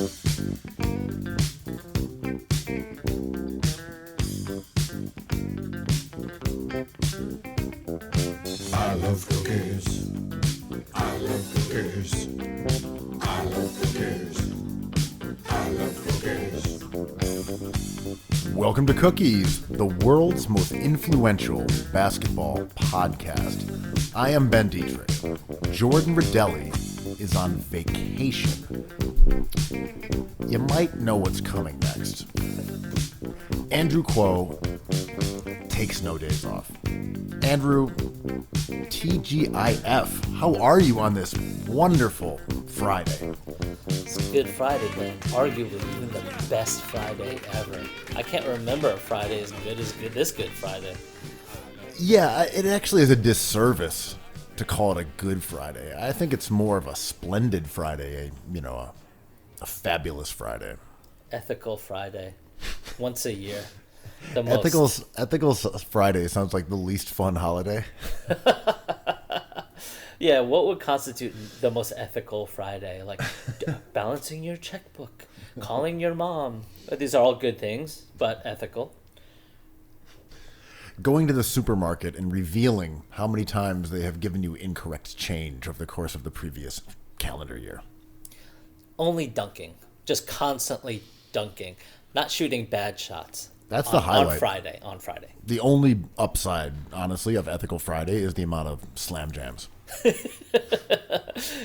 I love cookies. I love cookies. I love cookies. I love cookies. Welcome to Cookies, the world's most influential basketball podcast. I am Ben Detrick. Jordan Redaelli is on vacation. You might know what's coming next. Andrew Kuo takes no days off. Andrew, TGIF, how are you on this wonderful Friday? It's Good Friday, man. Arguably even the best Friday ever. I can't remember a Friday as good as this Good Friday. Yeah, it actually is a disservice to call it a Good Friday. I think it's more of a splendid Friday, a fabulous Friday. Ethical Friday. Once a year. The most. Ethical Friday sounds like the least fun holiday. Yeah, what would constitute the most ethical Friday? Like balancing your checkbook, calling your mom. These are all good things, but ethical. Going to the supermarket and revealing how many times they have given you incorrect change over the course of the previous calendar year. Only dunking. Just constantly dunking. Not shooting bad shots. That's the highlight. On Friday. The only upside, honestly, of Ethical Friday is the amount of slam jams.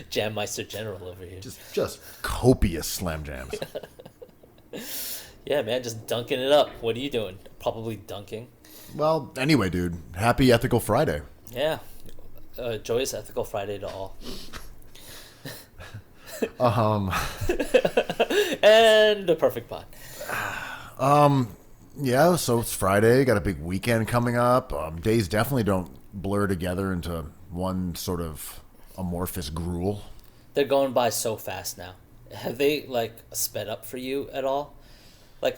Jam Meister General over here. Just copious slam jams. Yeah, man, just dunking it up. What are you doing? Probably dunking. Well, anyway, dude, happy Ethical Friday. Yeah. Joyous Ethical Friday to all. And the perfect pod. Yeah, so it's Friday, got a big weekend coming up. Days definitely don't blur together into one sort of amorphous gruel. They're going by so fast now. Have they, sped up for you at all?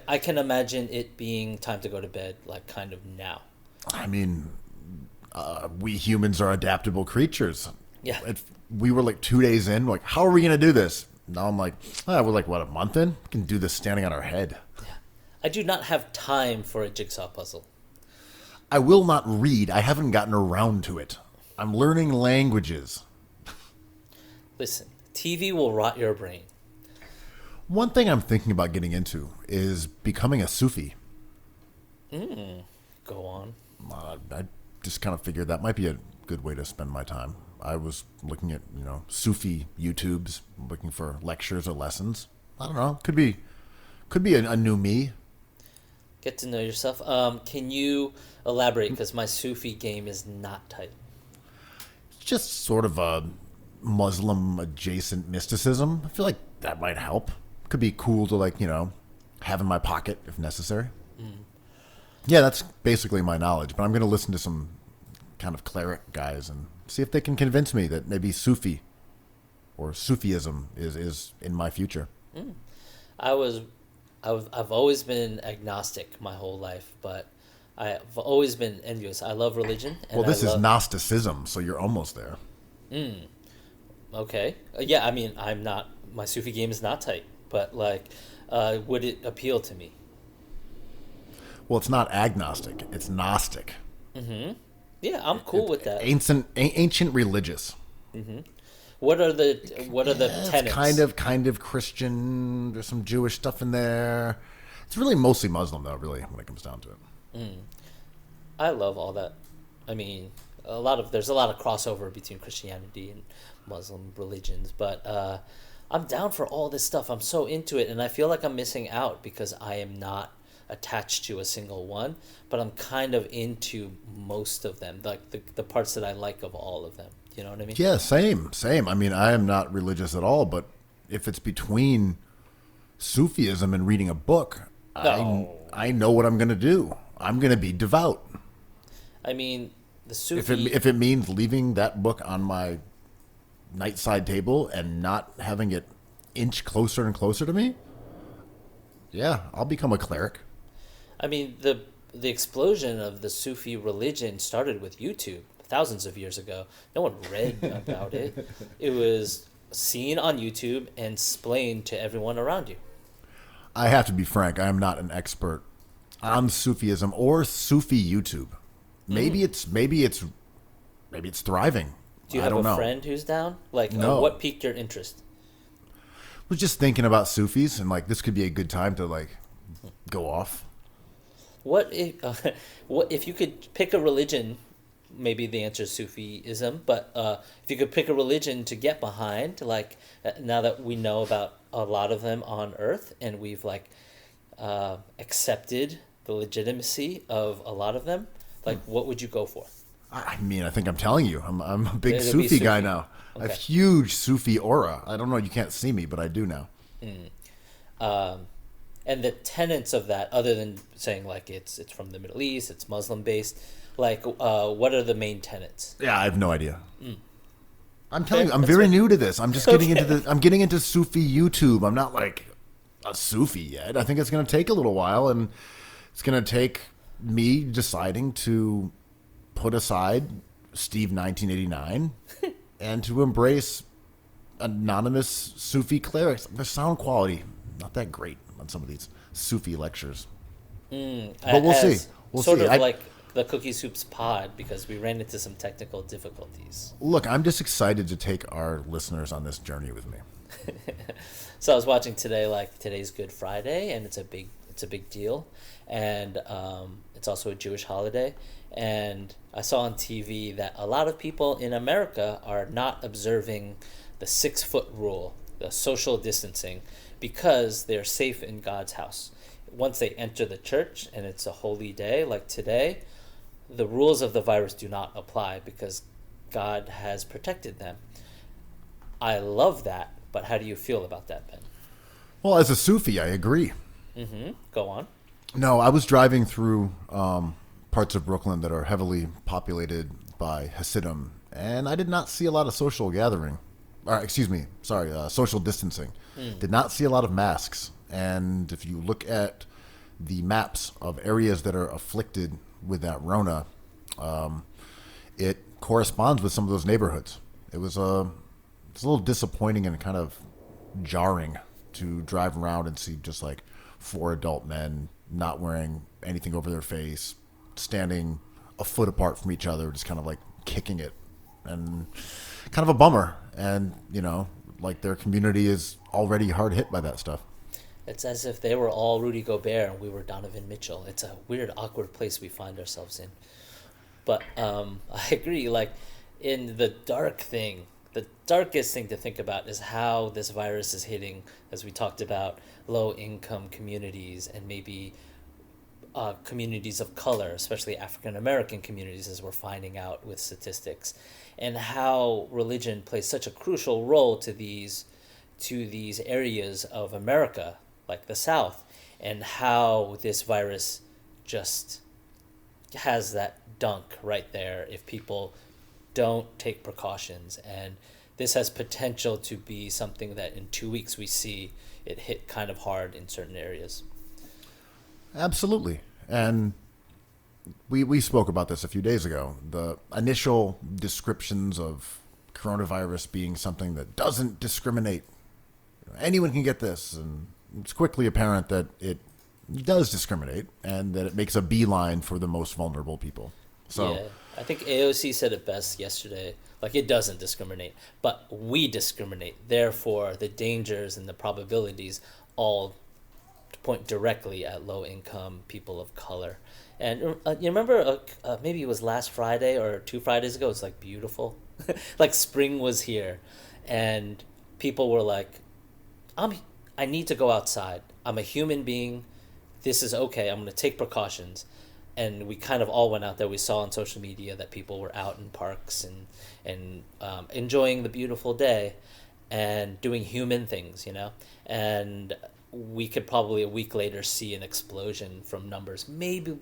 I can imagine it being time to go to bed, kind of now. I mean, we humans are adaptable creatures. Yeah. We were 2 days in, how are we going to do this? Now I'm we're a month in? We can do this standing on our head. I do not have time for a jigsaw puzzle. I will not read. I haven't gotten around to it. I'm learning languages. Listen, TV will rot your brain. One thing I'm thinking about getting into is becoming a Sufi. Go on. I just kind of figured that might be a good way to spend my time. I was looking at, Sufi YouTubes, looking for lectures or lessons. I don't know. Could be a new me. Get to know yourself. Can you elaborate? Because my Sufi game is not tight. It's just sort of a Muslim-adjacent mysticism. I feel like that might help. Could be cool to, have in my pocket if necessary. Yeah, that's basically my knowledge. But I'm going to listen to some kind of cleric guys and see if they can convince me that maybe Sufi or Sufism is in my future. I've always been agnostic my whole life, but I've always been envious. I love religion. And this is Gnosticism, so you're almost there. Okay. Yeah, I mean, my Sufi game is not tight, but would it appeal to me? Well, it's not agnostic. It's Gnostic. Mm-hmm. Yeah, I'm cool with that. Ancient religious. Mm-hmm. What are the tenets? It's kind of Christian. There's some Jewish stuff in there. It's really mostly Muslim, though, really, when it comes down to it. I love all that. I mean, there's a lot of crossover between Christianity and Muslim religions, but I'm down for all this stuff. I'm so into it, and I feel like I'm missing out because I am not attached to a single one, but I'm kind of into most of them, the parts that I like of all of them. You know what I mean? Yeah, same. I mean, I am not religious at all, but if it's between Sufism and reading a book, I know what I'm going to do. I'm going to be devout. I mean, the Sufi... If it means leaving that book on my nightside table and not having it inch closer and closer to me, yeah, I'll become a cleric. I mean, the explosion of the Sufi religion started with YouTube thousands of years ago. No one read about it. It was seen on YouTube and explained to everyone around you. I have to be frank. I am not an expert on Sufism or Sufi YouTube. Maybe it's thriving. Do you I have don't a know. friend who's down? Like, No. what piqued your interest? Was just thinking about Sufis and like this could be a good time to like go off. What if you could pick a religion? Maybe the answer is Sufism, but if you could pick a religion to get behind, like now that we know about a lot of them on Earth and we've like accepted the legitimacy of a lot of them, like what would you go for? I mean, I think I'm telling you, I'm a big It'll be Sufi guy Sufi. now. I have Okay. huge Sufi aura. I don't know, you can't see me, but I do now. And the tenets of that, other than saying like it's from the Middle East, it's Muslim based, like what are the main tenets? Yeah, I have no idea. I'm telling you, I'm that's very fair. new to this. I'm just getting I'm getting into Sufi YouTube. I'm not like a Sufi yet. I think it's going to take a little while, and it's going to take me deciding to put aside Steve 1989 and to embrace anonymous Sufi clerics. The sound quality not that great on some of these Sufi lectures, but we'll see. We'll sort see. of like the Cookie Soups pod, because we ran into some technical difficulties. Look, I'm just excited to take our listeners on this journey with me. So I was watching today, like today's Good Friday, and it's a big deal, and it's also a Jewish holiday. And I saw on TV that a lot of people in America are not observing the 6-foot rule, the social distancing, because they're safe in God's house. Once they enter the church and it's a holy day like today, the rules of the virus do not apply because God has protected them. I love that, but how do you feel about that, Ben? Well, as a Sufi, I agree. Go on. No, I was driving through parts of Brooklyn that are heavily populated by Hasidim, and I did not see a lot of social gathering. Social distancing. Did not see a lot of masks. And if you look at the maps of areas that are afflicted with that Rona, it corresponds with some of those neighborhoods. It's a little disappointing and kind of jarring to drive around and see just like 4 adult men not wearing anything over their face, standing a foot apart from each other, just kind of like kicking it, and kind of a bummer. And, like their community is already hard hit by that stuff. It's as if they were all Rudy Gobert and we were Donovan Mitchell. It's a weird, awkward place we find ourselves in. But I agree, like, in the darkest thing to think about is how this virus is hitting, as we talked about, low-income communities and maybe communities of color, especially African-American communities, as we're finding out with statistics, and how religion plays such a crucial role to these areas of America, like the South, and how this virus just has that dunk right there if people don't take precautions. And this has potential to be something that in 2 weeks we see it hit kind of hard in certain areas. Absolutely. And we spoke about this a few days ago. The initial descriptions of coronavirus being something that doesn't discriminate. Anyone can get this. And it's quickly apparent that it does discriminate and that it makes a beeline for the most vulnerable people. So Yeah, I think AOC said it best yesterday. Like, it doesn't discriminate, but we discriminate. Therefore, the dangers and the probabilities all point directly at low-income people of color. And you remember, maybe it was last Friday or 2 Fridays ago, it's like beautiful. Like spring was here. And people were like, I need to go outside. I'm a human being. This is okay. I'm going to take precautions. And we kind of all went out there. We saw on social media that people were out in parks and enjoying the beautiful day and doing human things, And we could probably a week later see an explosion from numbers, maybe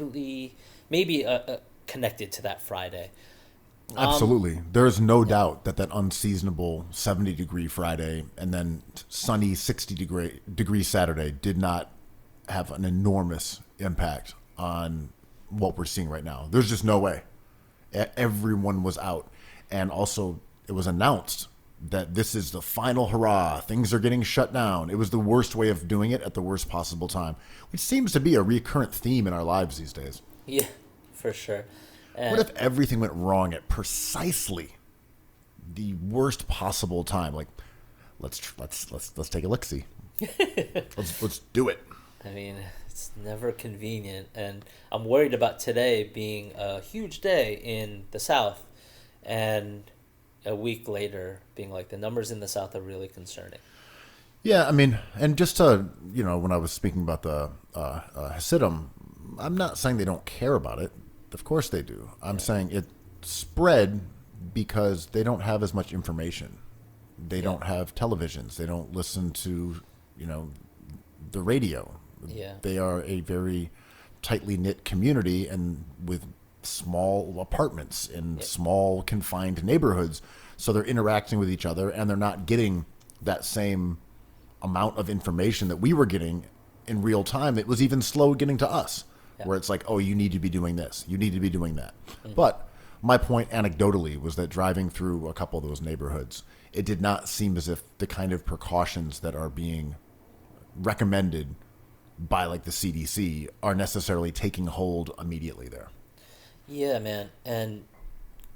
connected to that Friday. absolutely. There's no doubt that unseasonable 70-degree Friday and then sunny 60-degree Saturday did not have an enormous impact on what we're seeing right now. There's just no way. Everyone was out. And also, it was announced that this is the final hurrah. Things are getting shut down. It was the worst way of doing it at the worst possible time, which seems to be a recurrent theme in our lives these days. Yeah, for sure. And What if everything went wrong at precisely the worst possible time? Like, let's take a look-see. let's do it. I mean, it's never convenient, and I'm worried about today being a huge day in the South, and a week later being like the numbers in the South are really concerning. Yeah, I mean, and just to, when I was speaking about the Hasidim, I'm not saying they don't care about it. Of course they do. I'm saying it spread because they don't have as much information. They don't have televisions. They don't listen to, the radio. Yeah. They are a very tightly knit community and with small apartments in small confined neighborhoods. So they're interacting with each other and they're not getting that same amount of information that we were getting in real time. It was even slow getting to us, where it's like, oh, you need to be doing this. You need to be doing that. Mm-hmm. But my point anecdotally was that driving through a couple of those neighborhoods, it did not seem as if the kind of precautions that are being recommended by like the CDC are necessarily taking hold immediately there. Yeah, man. And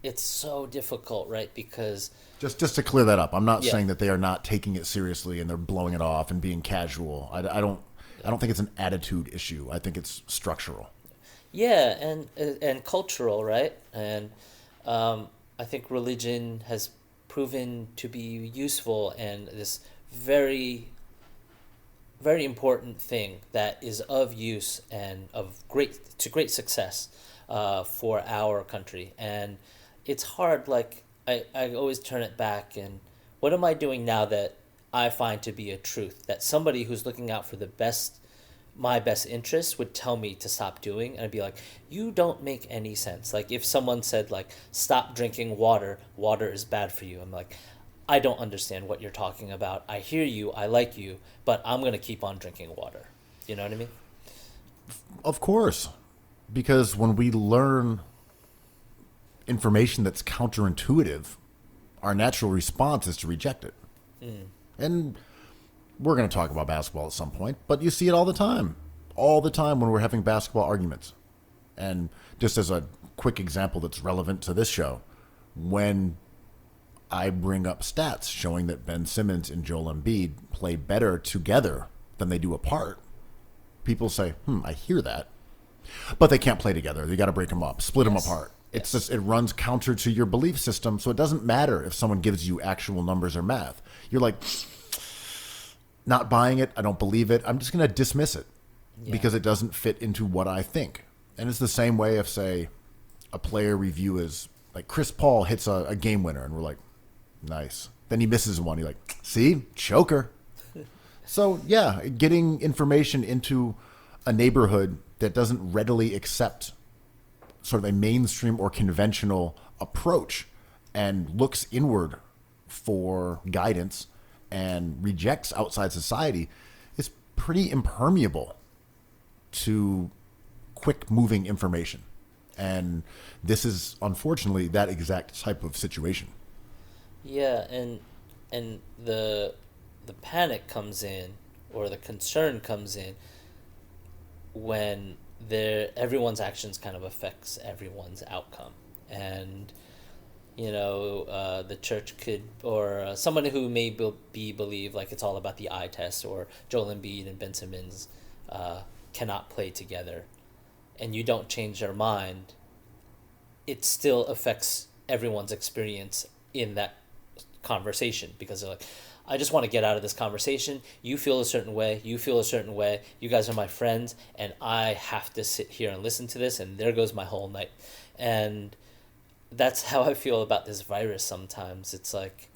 it's so difficult, right? Because just to clear that up, I'm not saying that they are not taking it seriously and they're blowing it off and being casual. I don't think it's an attitude issue. I think it's structural. Yeah, and cultural, right? And I think religion has proven to be useful and this very, very important thing that is of use and of great success for our country. And it's hard, like, I always turn it back and what am I doing now that I find to be a truth that somebody who's looking out for my best interests would tell me to stop doing, and I'd be like, you don't make any sense. Like if someone said like, stop drinking water is bad for you, I'm like, I don't understand what you're talking about. I hear you, I like you, but I'm going to keep on drinking water. You know what I mean? Of course. Because when we learn information that's counterintuitive, our natural response is to reject it. And we're going to talk about basketball at some point, but you see it all the time when we're having basketball arguments. And just as a quick example that's relevant to this show, when I bring up stats showing that Ben Simmons and Joel Embiid play better together than they do apart, people say, I hear that. But they can't play together. You got to break them up, split them apart. It's just, it runs counter to your belief system. So it doesn't matter if someone gives you actual numbers or math. You're like, not buying it. I don't believe it. I'm just going to dismiss it because it doesn't fit into what I think. And it's the same way if, say, a player review is like Chris Paul hits a game winner and we're like, nice. Then he misses one. You're like, see, choker. So yeah, getting information into a neighborhood that doesn't readily accept sort of a mainstream or conventional approach and looks inward for guidance and rejects outside society is pretty impermeable to quick moving information. And this is unfortunately that exact type of situation. Yeah, and the panic comes in, or the concern comes in, when everyone's actions kind of affects everyone's outcome. And the church could, or someone who may believe like it's all about the eye test, or Joel Embiid and Ben Simmons cannot play together, and you don't change their mind, it still affects everyone's experience in that conversation, because they're like, I just want to get out of this conversation. You feel a certain way. You feel a certain way. You guys are my friends, and I have to sit here and listen to this, and there goes my whole night. And that's how I feel about this virus sometimes. It's like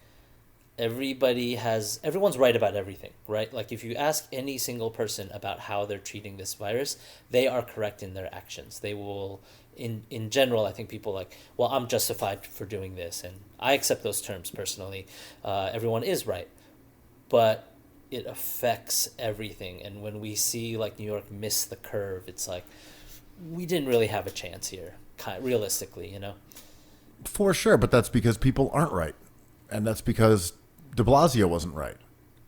everyone's right about everything, right? Like if you ask any single person about how they're treating this virus, they are correct in their actions. They will, in general, I think people like, well, I'm justified for doing this, and I accept those terms personally. Everyone is right, but it affects everything. And when we see like New York miss the curve, it's like we didn't really have a chance here, realistically, For sure, but that's because people aren't right. And that's because de Blasio wasn't right.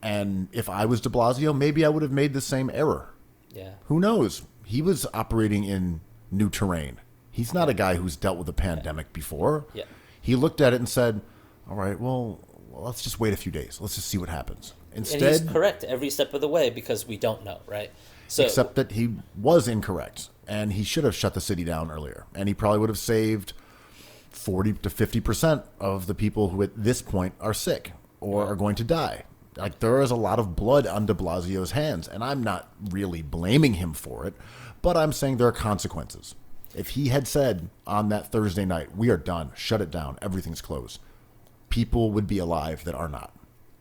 And if I was de Blasio, maybe I would have made the same error. Yeah. Who knows? He was operating in new terrain. He's not a guy who's dealt with a pandemic before. Yeah. He looked at it and said, all right, well, let's just wait a few days. Let's just see what happens. Instead, and he's correct every step of the way because we don't know, right? So, except that he was incorrect, and he should have shut the city down earlier. And he probably would have saved 40 to 50% of the people who at this point are sick or are going to die. Like, there is a lot of blood on de Blasio's hands, and I'm not really blaming him for it, but I'm saying there are consequences. If he had said on that Thursday night, we are done, shut it down, everything's closed, people would be alive that are not.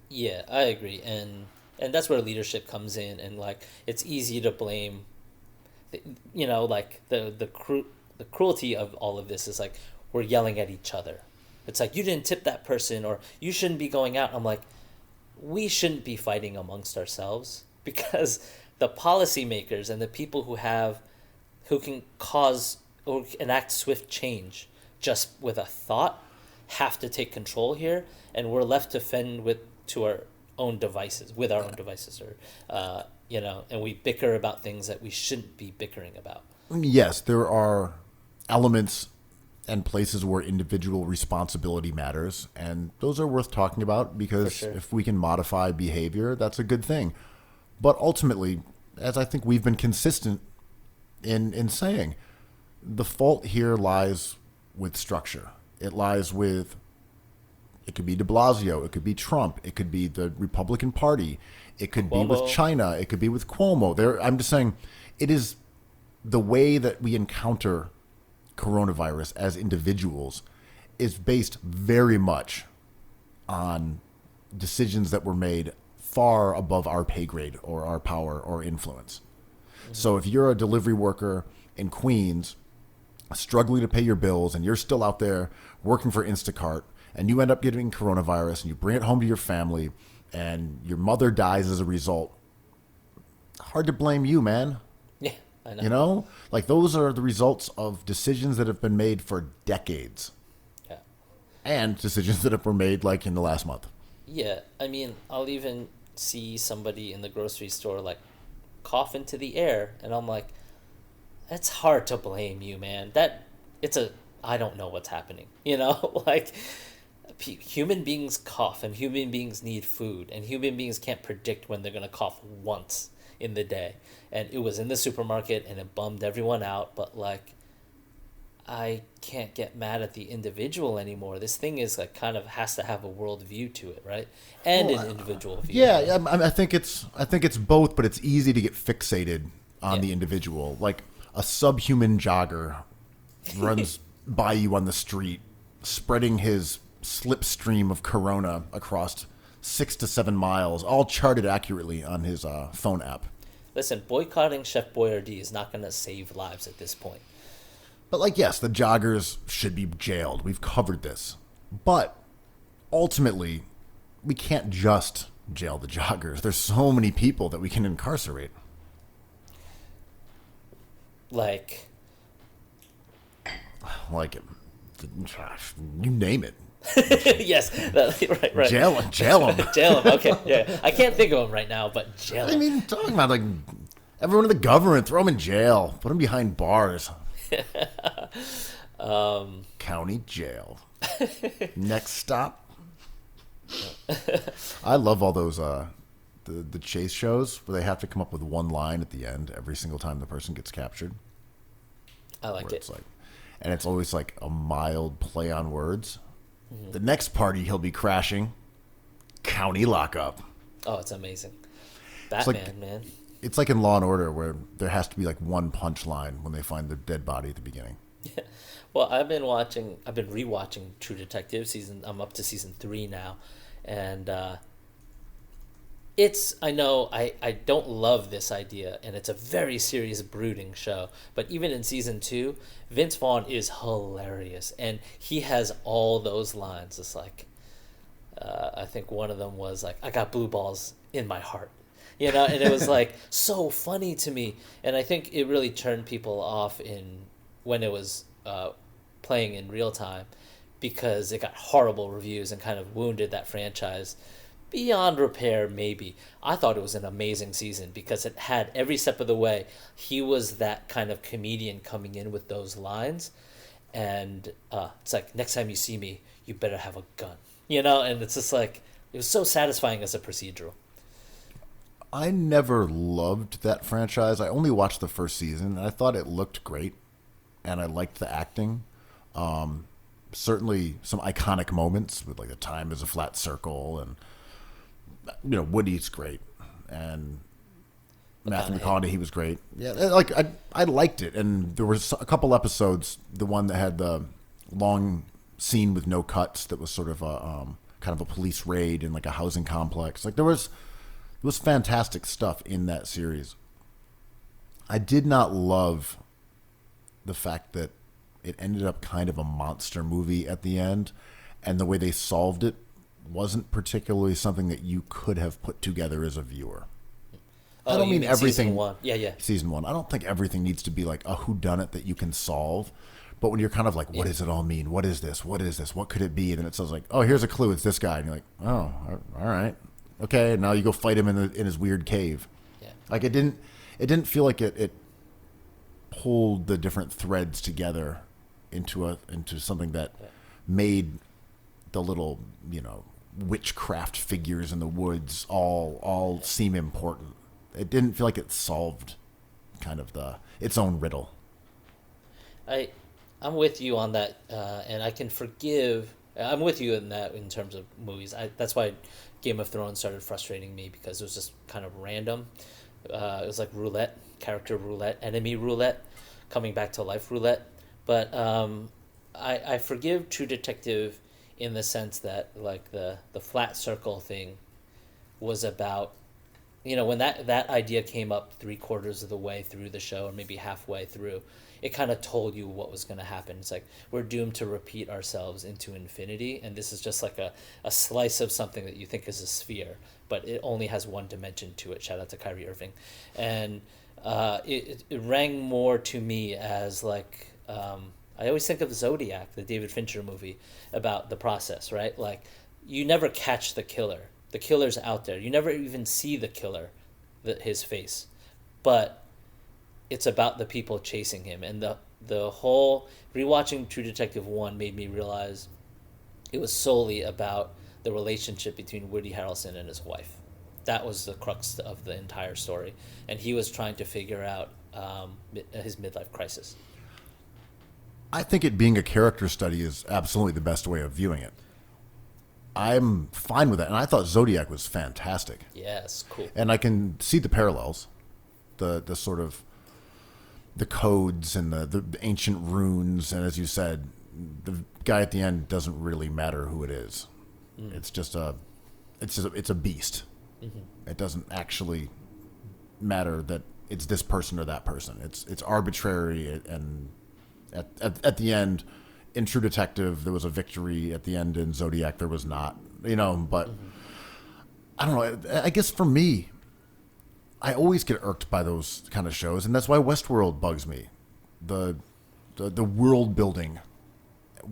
Yeah, I agree. And that's where leadership comes in. And, like, it's easy to blame, you know, like, the cruelty of all of this is, like, we're yelling at each other. It's like, you didn't tip that person, or you shouldn't be going out. I'm like, we shouldn't be fighting amongst ourselves, because the policymakers and the people who can cause or enact swift change just with a thought have to take control here, and we're left to fend with our own devices, or you know, and we bicker about things that we shouldn't be bickering about. Yes, there are elements and places where individual responsibility matters, and those are worth talking about, because if we can modify behavior, that's a good thing. But ultimately, as I think we've been consistent in saying, the fault here lies with structure. It lies with, it could be de Blasio, it could be Trump, it could be the Republican Party, it could be with China, it could be with Cuomo. I'm just saying, it is the way that we encounter coronavirus as individuals is based very much on decisions that were made far above our pay grade or our power or influence. Mm-hmm. So if you're a delivery worker in Queens struggling to pay your bills, and you're still out there working for Instacart, and you end up getting coronavirus, and you bring it home to your family, and your mother dies as a result, hard to blame you, man. Yeah, I know. You know? Like, those are the results of decisions that have been made for decades. Yeah. And decisions that were made, like, in the last month. Yeah, I mean, I'll even see somebody in the grocery store, like, cough into the air, and I'm like, it's hard to blame you, man. I don't know what's happening, you know? Like, human beings cough, and human beings need food, and human beings can't predict when they're going to cough once in the day. And it was in the supermarket, and it bummed everyone out, but, like, I can't get mad at the individual anymore. This thing is, like, kind of has to have a world view to it, right? And an individual view. Yeah, I think it's both, but it's easy to get fixated on the individual. Like, a subhuman jogger runs by you on the street, spreading his slipstream of corona across 6 to 7 miles, all charted accurately on his phone app. Listen, boycotting Chef Boyardee is not going to save lives at this point. But, like, yes, the joggers should be jailed. We've covered this. But ultimately, we can't just jail the joggers. There's so many people that we can incarcerate. Like, you name it. yes, right. Jail him. Jail him. Okay, yeah. I can't think of him right now, but jail him. I mean, talking about, like, everyone in the government, throw him in jail, put him behind bars. County jail. Next stop. I love all those the chase shows where they have to come up with one line at the end every single time the person gets captured. I like it. It's like, and it's always like a mild play on words. Mm-hmm. The next party he'll be crashing, county lockup. Oh, it's amazing. Batman, man. It's like in Law and Order, where there has to be like one punchline when they find the dead body at the beginning. Yeah. Well, I've been rewatching True Detective I'm up to season 3 now, and I know I don't love this idea, and it's a very serious, brooding show. But even in season 2, Vince Vaughn is hilarious, and he has all those lines. It's like, I think one of them was like, "I got blue balls in my heart," you know, and it was like so funny to me. And I think it really turned people off when it was playing in real time, because it got horrible reviews and kind of wounded that franchise beyond repair. Maybe I thought it was an amazing season because it had every step of the way. He was that kind of comedian coming in with those lines, and it's like, next time you see me, you better have a gun, and it's just like, it was so satisfying as a procedural. I never loved that franchise. I only watched the first season, and I thought it looked great, and I liked the acting. Certainly some iconic moments with like the time is a flat circle, and Woody's great, and Matthew McConaughey, he was great. Yeah, like I liked it, and there was a couple episodes, the one that had the long scene with no cuts that was sort of a kind of a police raid in like a housing complex. Like there was fantastic stuff in that series. I did not love the fact that it ended up kind of a monster movie at the end, and the way they solved it wasn't particularly something that you could have put together as a viewer. I don't mean everything. Season 1. Yeah. Season 1. I don't think everything needs to be like a whodunit that you can solve. But when you're kind of like, what does it all mean? What is this? What is this? What could it be? And then it says like, oh, here's a clue. It's this guy. And you're like, oh, all right. Okay, now you go fight him in his weird cave. Yeah. Like it didn't feel like it pulled the different threads together into something that made the little, witchcraft figures in the woods all seem important. It didn't feel like it solved kind of its own riddle. I'm with you on that, and I can forgive. I'm with you in that in terms of movies. That's why Game of Thrones started frustrating me, because it was just kind of random. It was like roulette, character roulette, enemy roulette, coming back to life roulette. But I forgive True Detective in the sense that like the flat circle thing was about, when that idea came up 3/4 of the way through the show, or maybe halfway through, it kind of told you what was going to happen. It's like, we're doomed to repeat ourselves into infinity, and this is just like a slice of something that you think is a sphere, but it only has one dimension to it. Shout out to Kyrie Irving. And it rang more to me as like, I always think of Zodiac, the David Fincher movie, about the process, right? Like, you never catch the killer. The killer's out there. You never even see the killer, his face. But it's about the people chasing him. And the whole rewatching True Detective 1 made me realize it was solely about the relationship between Woody Harrelson and his wife. That was the crux of the entire story. And he was trying to figure out his midlife crisis. I think it being a character study is absolutely the best way of viewing it. I'm fine with that. And I thought Zodiac was fantastic. Yes, cool. And I can see the parallels, the sort of the codes and the ancient runes. And as you said, the guy at the end doesn't really matter who it is. It's just it's a beast. Mm-hmm. It doesn't actually matter that it's this person or that person. It's arbitrary. And at the end, in True Detective, there was a victory. At the end, in Zodiac, there was not. But mm-hmm. I don't know. I guess for me, I always get irked by those kind of shows, and that's why Westworld bugs me. The world building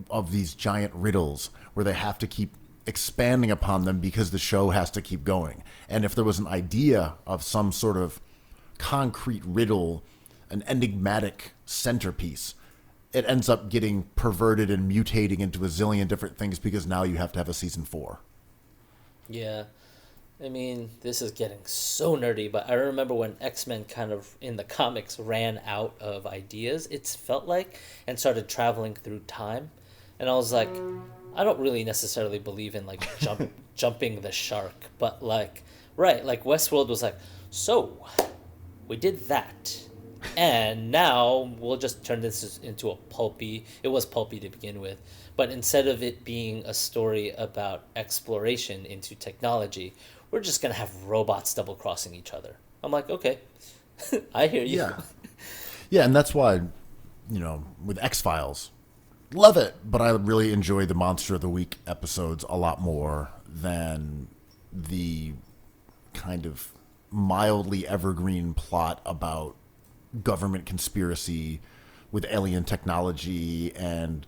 of these giant riddles where they have to keep expanding upon them because the show has to keep going. And if there was an idea of some sort of concrete riddle, an enigmatic centerpiece, it ends up getting perverted and mutating into a zillion different things because now you have to have a season 4. Yeah. I mean, this is getting so nerdy, but I remember when X-Men kind of, in the comics, ran out of ideas, it felt like, and started traveling through time. And I was like, I don't really necessarily believe in, like, jumping the shark, but, like, right, like, Westworld was like, so, we did that. And now we'll just turn this into a pulpy. It was pulpy to begin with, but instead of it being a story about exploration into technology, we're just gonna have robots double crossing each other. I'm like, okay, I hear you. Yeah, and that's why, with X-Files, love it, but I really enjoy the Monster of the Week episodes a lot more than the kind of mildly evergreen plot about government conspiracy with alien technology and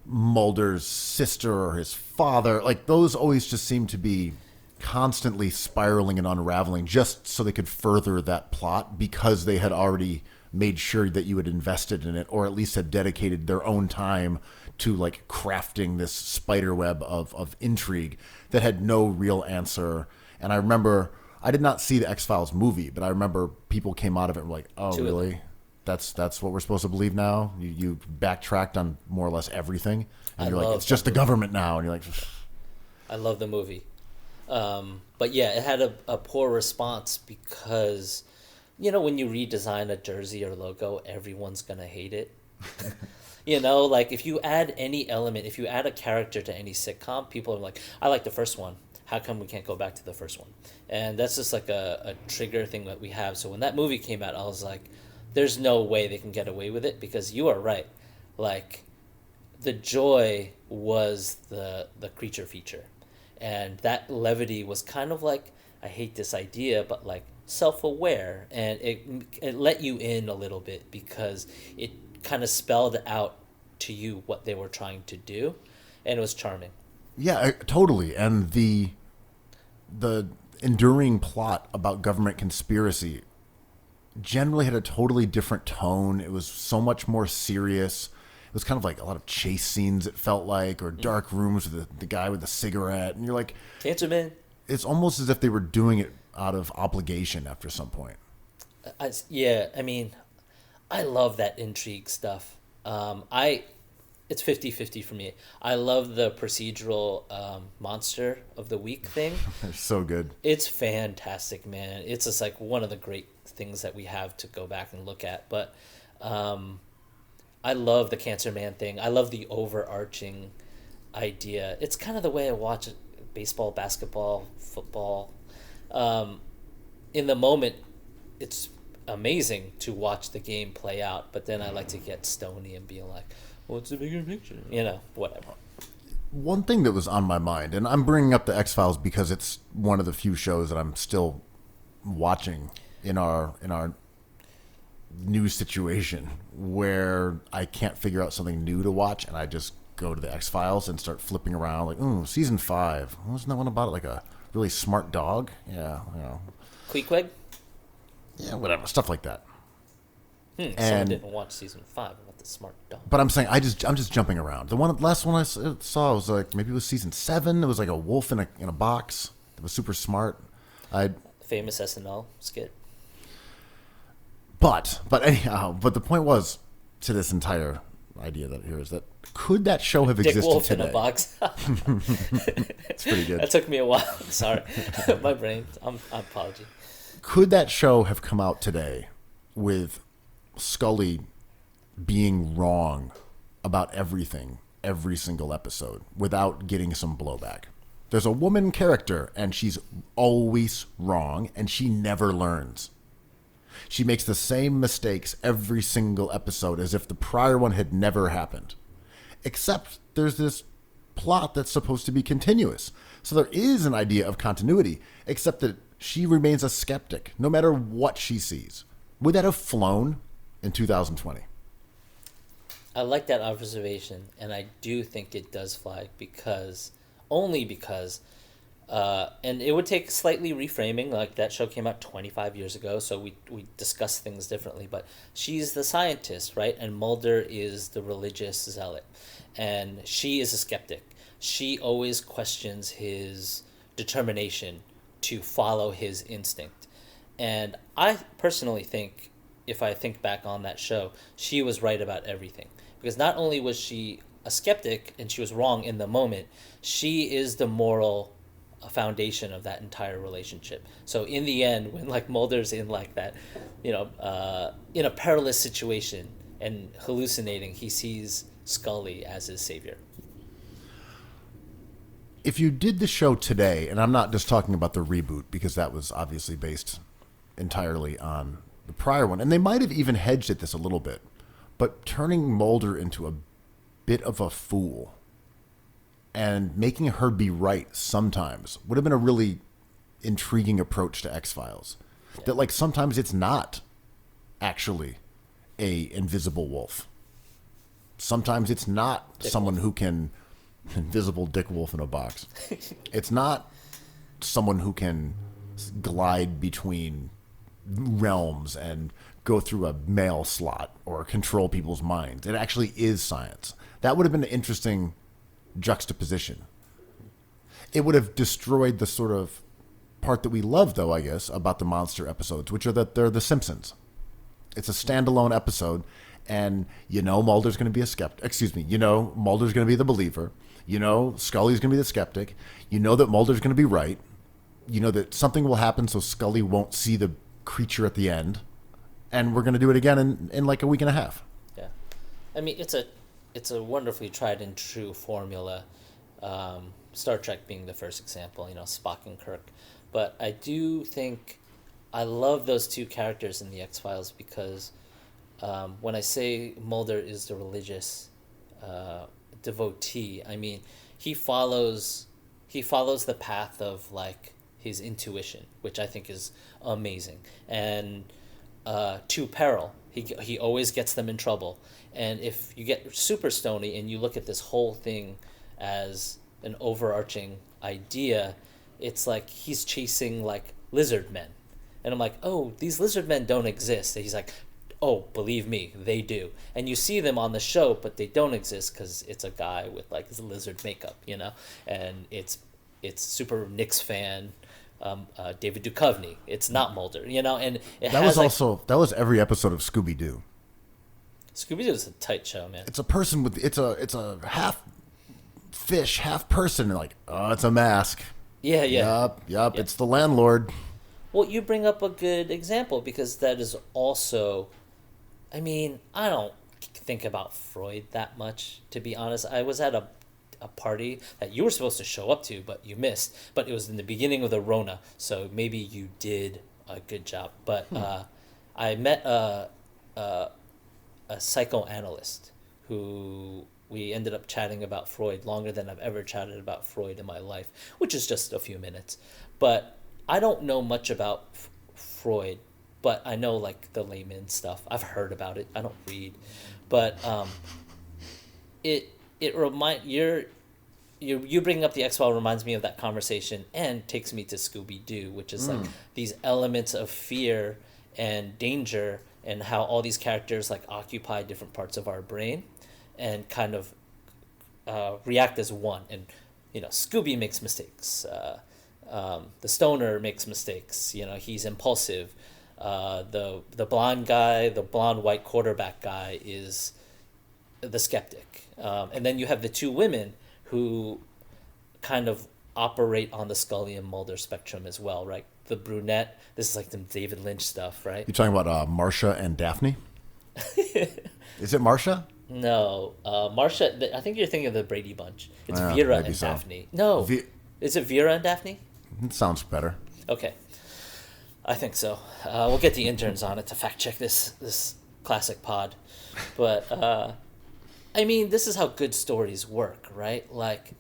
Mulder's sister or his father. Like, those always just seem to be constantly spiraling and unraveling just so they could further that plot because they had already made sure that you had invested in it, or at least had dedicated their own time to like crafting this spider web of intrigue that had no real answer. And I remember, I did not see the X-Files movie, but I remember people came out of it and were like, oh, really? That's what we're supposed to believe now? You backtracked on more or less everything, and you're like, it's just the government now, and you're like, I love the movie. But yeah, it had a poor response because, when you redesign a jersey or logo, everyone's going to hate it. Like if you add any element, if you add a character to any sitcom, people are like, I like the first one. How come we can't go back to the first one? And that's just like a trigger thing that we have. So when that movie came out, I was like, there's no way they can get away with it, because you are right. Like, the joy was the creature feature. And that levity was kind of like, I hate this idea, but like self-aware. And it let you in a little bit because it kind of spelled out to you what they were trying to do. And it was charming. Yeah, totally. And the enduring plot about government conspiracy generally had a totally different tone. It was so much more serious. It was kind of like a lot of chase scenes, it felt like, or dark rooms with the guy with the cigarette. And you're like, Cancer Man. It's almost as if they were doing it out of obligation after some point. I mean, I love that intrigue stuff. It's 50-50 for me. I love the procedural monster of the week thing. It's so good. It's fantastic, man. It's just like one of the great things that we have to go back and look at. But I love the Cancer Man thing. I love the overarching idea. It's kind of the way I watch baseball, basketball, football. In the moment, it's amazing to watch the game play out. But then I like to get stony and be like, what's the bigger picture? Whatever. One thing that was on my mind, and I'm bringing up the X-Files because it's one of the few shows that I'm still watching in our new situation where I can't figure out something new to watch, and I just go to the X-Files and start flipping around like, ooh, season 5. Wasn't that one about like a really smart dog? Yeah, Queequeg? Yeah, whatever, stuff like that. Someone didn't watch season 5 about the smart dog. But I'm saying I'm just jumping around. The last one I saw was like, maybe it was season 7. It was like a wolf in a box that was super smart. Famous SNL skit. But anyhow, the point was to this entire idea that here is that could that show have existed Wolf today? In a box. It's pretty good. That took me a while. Sorry, my brain. Apology. Could that show have come out today with Scully being wrong about everything, every single episode, without getting some blowback? There's a woman character, and she's always wrong, and she never learns. She makes the same mistakes every single episode as if the prior one had never happened. Except there's this plot that's supposed to be continuous. So there is an idea of continuity, except that she remains a skeptic no matter what she sees. Would that have flown in 2020? I like that observation, and I do think it does fly only because and it would take slightly reframing. Like, that show came out 25 years ago, so we discuss things differently. But she's the scientist, right? And Mulder is the religious zealot. And she is a skeptic. She always questions his determination to follow his instinct. And I personally think, if I think back on that show, she was right about everything. Because not only was she a skeptic and she was wrong in the moment, she is the moral foundation of that entire relationship. So in the end, when like Mulder's in like that, in a perilous situation and hallucinating, he sees Scully as his savior. If you did the show today, and I'm not just talking about the reboot because that was obviously based entirely on the prior one, and they might have even hedged at this a little bit, but turning Mulder into a bit of a fool and making her be right sometimes would have been a really intriguing approach to X-Files. Yeah. That, like, sometimes it's not actually a invisible wolf. Sometimes it's not someone who can invisible Dick Wolf in a box. It's not someone who can glide between realms and go through a mail slot or control people's minds. It actually is science. That would have been an interesting juxtaposition. It would have destroyed the sort of part that we love, though, I guess, about the monster episodes, which are that they're The Simpsons. It's a standalone episode, and Mulder's going to be a skeptic. Excuse me, Mulder's going to be the believer. Scully's going to be the skeptic. That Mulder's going to be right. That something will happen so Scully won't see the creature at the end, and we're going to do it again in like a week and a half. Yeah, I mean it's a wonderfully tried and true formula. Star Trek being the first example, Spock and Kirk, but I do think I love those two characters in the X-Files because when I say Mulder is the religious devotee, I mean he follows the path of like his intuition, which I think is amazing, and to peril. He always gets them in trouble, and if you get super stony and you look at this whole thing as an overarching idea, it's like he's chasing like lizard men, and I'm like, oh, these lizard men don't exist. And he's like, oh, believe me, they do. And you see them on the show, but they don't exist because it's a guy with like his lizard makeup, and it's super Knicks fan. David Duchovny. It's not Mulder, and that was every episode of Scooby Doo. Scooby Doo is a tight show, man. It's a person with it's a half fish, half person. And like, oh, it's a mask. Yeah. Yep. It's the landlord. Well, you bring up a good example because that is also, I mean, I don't think about Freud that much, to be honest. I was at a party that you were supposed to show up to, but you missed. But it was in the beginning of the Rona, so maybe you did a good job. But I met a psychoanalyst who we ended up chatting about Freud longer than I've ever chatted about Freud in my life, which is just a few minutes. But I don't know much about Freud, but I know like the layman stuff. I've heard about it. I don't read, but you bringing up the X-Files reminds me of that conversation and takes me to Scooby-Doo, which is like these elements of fear and danger and how all these characters like occupy different parts of our brain and kind of react as one. And Scooby makes mistakes. The stoner makes mistakes. He's impulsive. The blonde guy, the blonde white quarterback guy is the skeptic. And then you have the two women who kind of operate on the Scully and Mulder spectrum as well, right? The brunette, this is like some David Lynch stuff, right? You're talking about Marcia and Daphne? Is it Marcia? No, Marcia, I think you're thinking of the Brady Bunch. It's Vera and so. Daphne. No, is it Vera and Daphne? It sounds better. Okay, I think so. We'll get the interns on it to fact check this classic pod. But I mean, this is how good stories work, right? Like,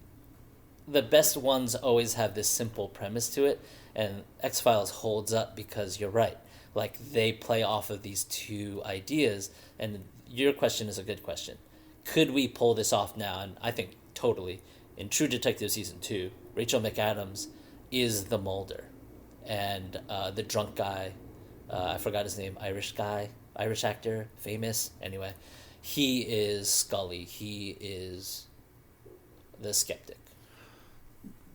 the best ones always have this simple premise to it, and X-Files holds up because you're right. Like, they play off of these two ideas, and your question is a good question. Could we pull this off now? And I think totally. In True Detective Season 2, Rachel McAdams is the Mulder, and the drunk guy, I forgot his name, Irish actor, famous, anyway. He is Scully. He is the skeptic.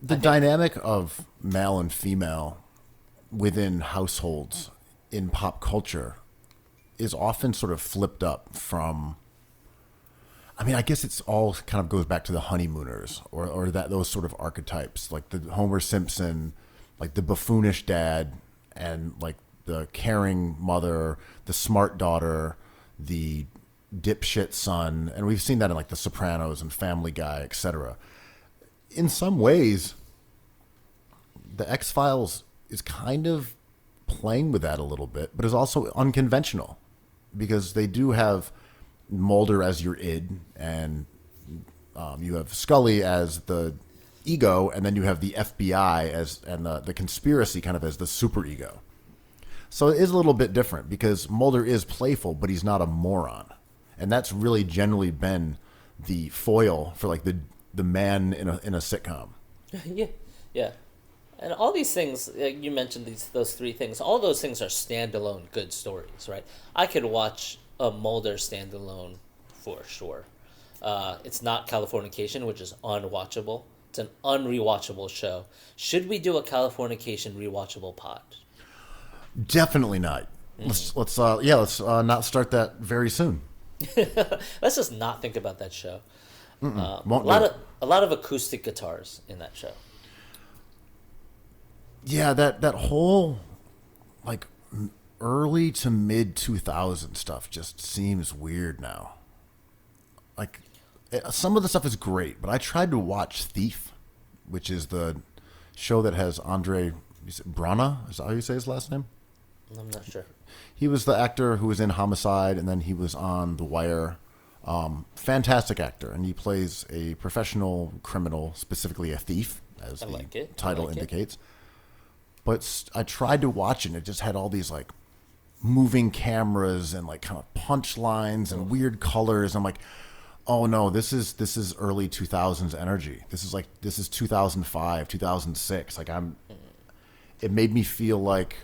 The dynamic of male and female within households in pop culture is often sort of flipped up from, I mean, I guess it's all kind of goes back to the honeymooners or that those sort of archetypes, like the Homer Simpson, like the buffoonish dad and like the caring mother, the smart daughter, the dipshit son, and we've seen that in like The Sopranos and Family Guy, etc. In some ways, the X-Files is kind of playing with that a little bit, but is also unconventional because they do have Mulder as your id, and you have Scully as the ego, and then you have the FBI and the conspiracy kind of as the superego. So it is a little bit different because Mulder is playful, but he's not a moron. and that's really generally been the foil for like the man in a sitcom. Yeah, yeah. And all these things, you mentioned those three things, all those things are standalone good stories, right? I could watch a Mulder standalone for sure. It's not Californication, which is unwatchable. It's an unrewatchable show. Should we do a Californication rewatchable pod? Definitely not. Let's not start that very soon. Let's just not think about that show. A Won't do lot it. of a lot of acoustic guitars in that show. Yeah, that whole like early to mid 2000 stuff just seems weird now. Like some of the stuff is great, but I tried to watch Thief, which is the show that has Andre Brana. Is that how you say his last name? I'm not sure. He was the actor who was in Homicide, and then he was on The Wire. Fantastic actor, and he plays a professional criminal, specifically a thief, as the title indicates. But I tried to watch it, and it just had all these like moving cameras and like kind of punchlines and weird colors. I'm like, oh no, this is early 2000s energy. This is 2005, 2006. Like it made me feel like,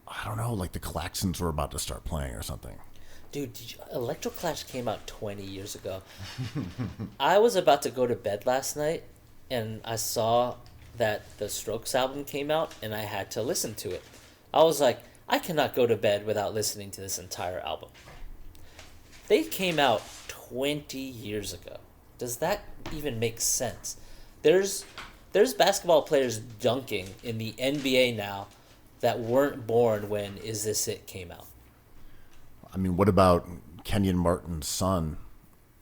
I don't know, like the Klaxons were about to start playing or something. Dude, Electroclash came out 20 years ago. I was about to go to bed last night, and I saw that the Strokes album came out, and I had to listen to it. I was like, I cannot go to bed without listening to this entire album. They came out 20 years ago. Does that even make sense? There's basketball players dunking in the NBA now that weren't born when Is This It came out. I mean, what about Kenyon Martin's son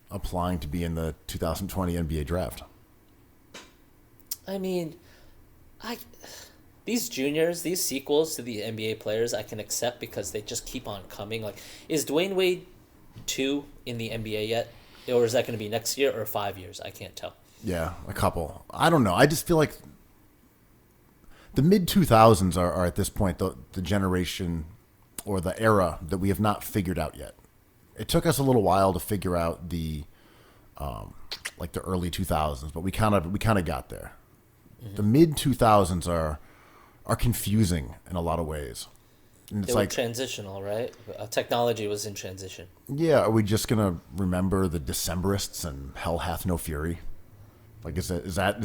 applying to be in the 2020 NBA draft? I mean, these juniors, these sequels to the NBA players, I can accept because they just keep on coming. Like, is Dwayne Wade 2 in the NBA yet? Or is that going to be next year or 5 years? I can't tell. Yeah, a couple. I don't know. I just feel like the mid-2000s are at this point the generation or the era that we have not figured out yet. It took us a little while to figure out the like the early 2000s, but we kind of got there. Mm-hmm. The mid-2000s are confusing in a lot of ways. And it's they were like transitional, right? Technology was in transition. Yeah, are we just gonna remember the Decemberists and Hell Hath No Fury? Like, is that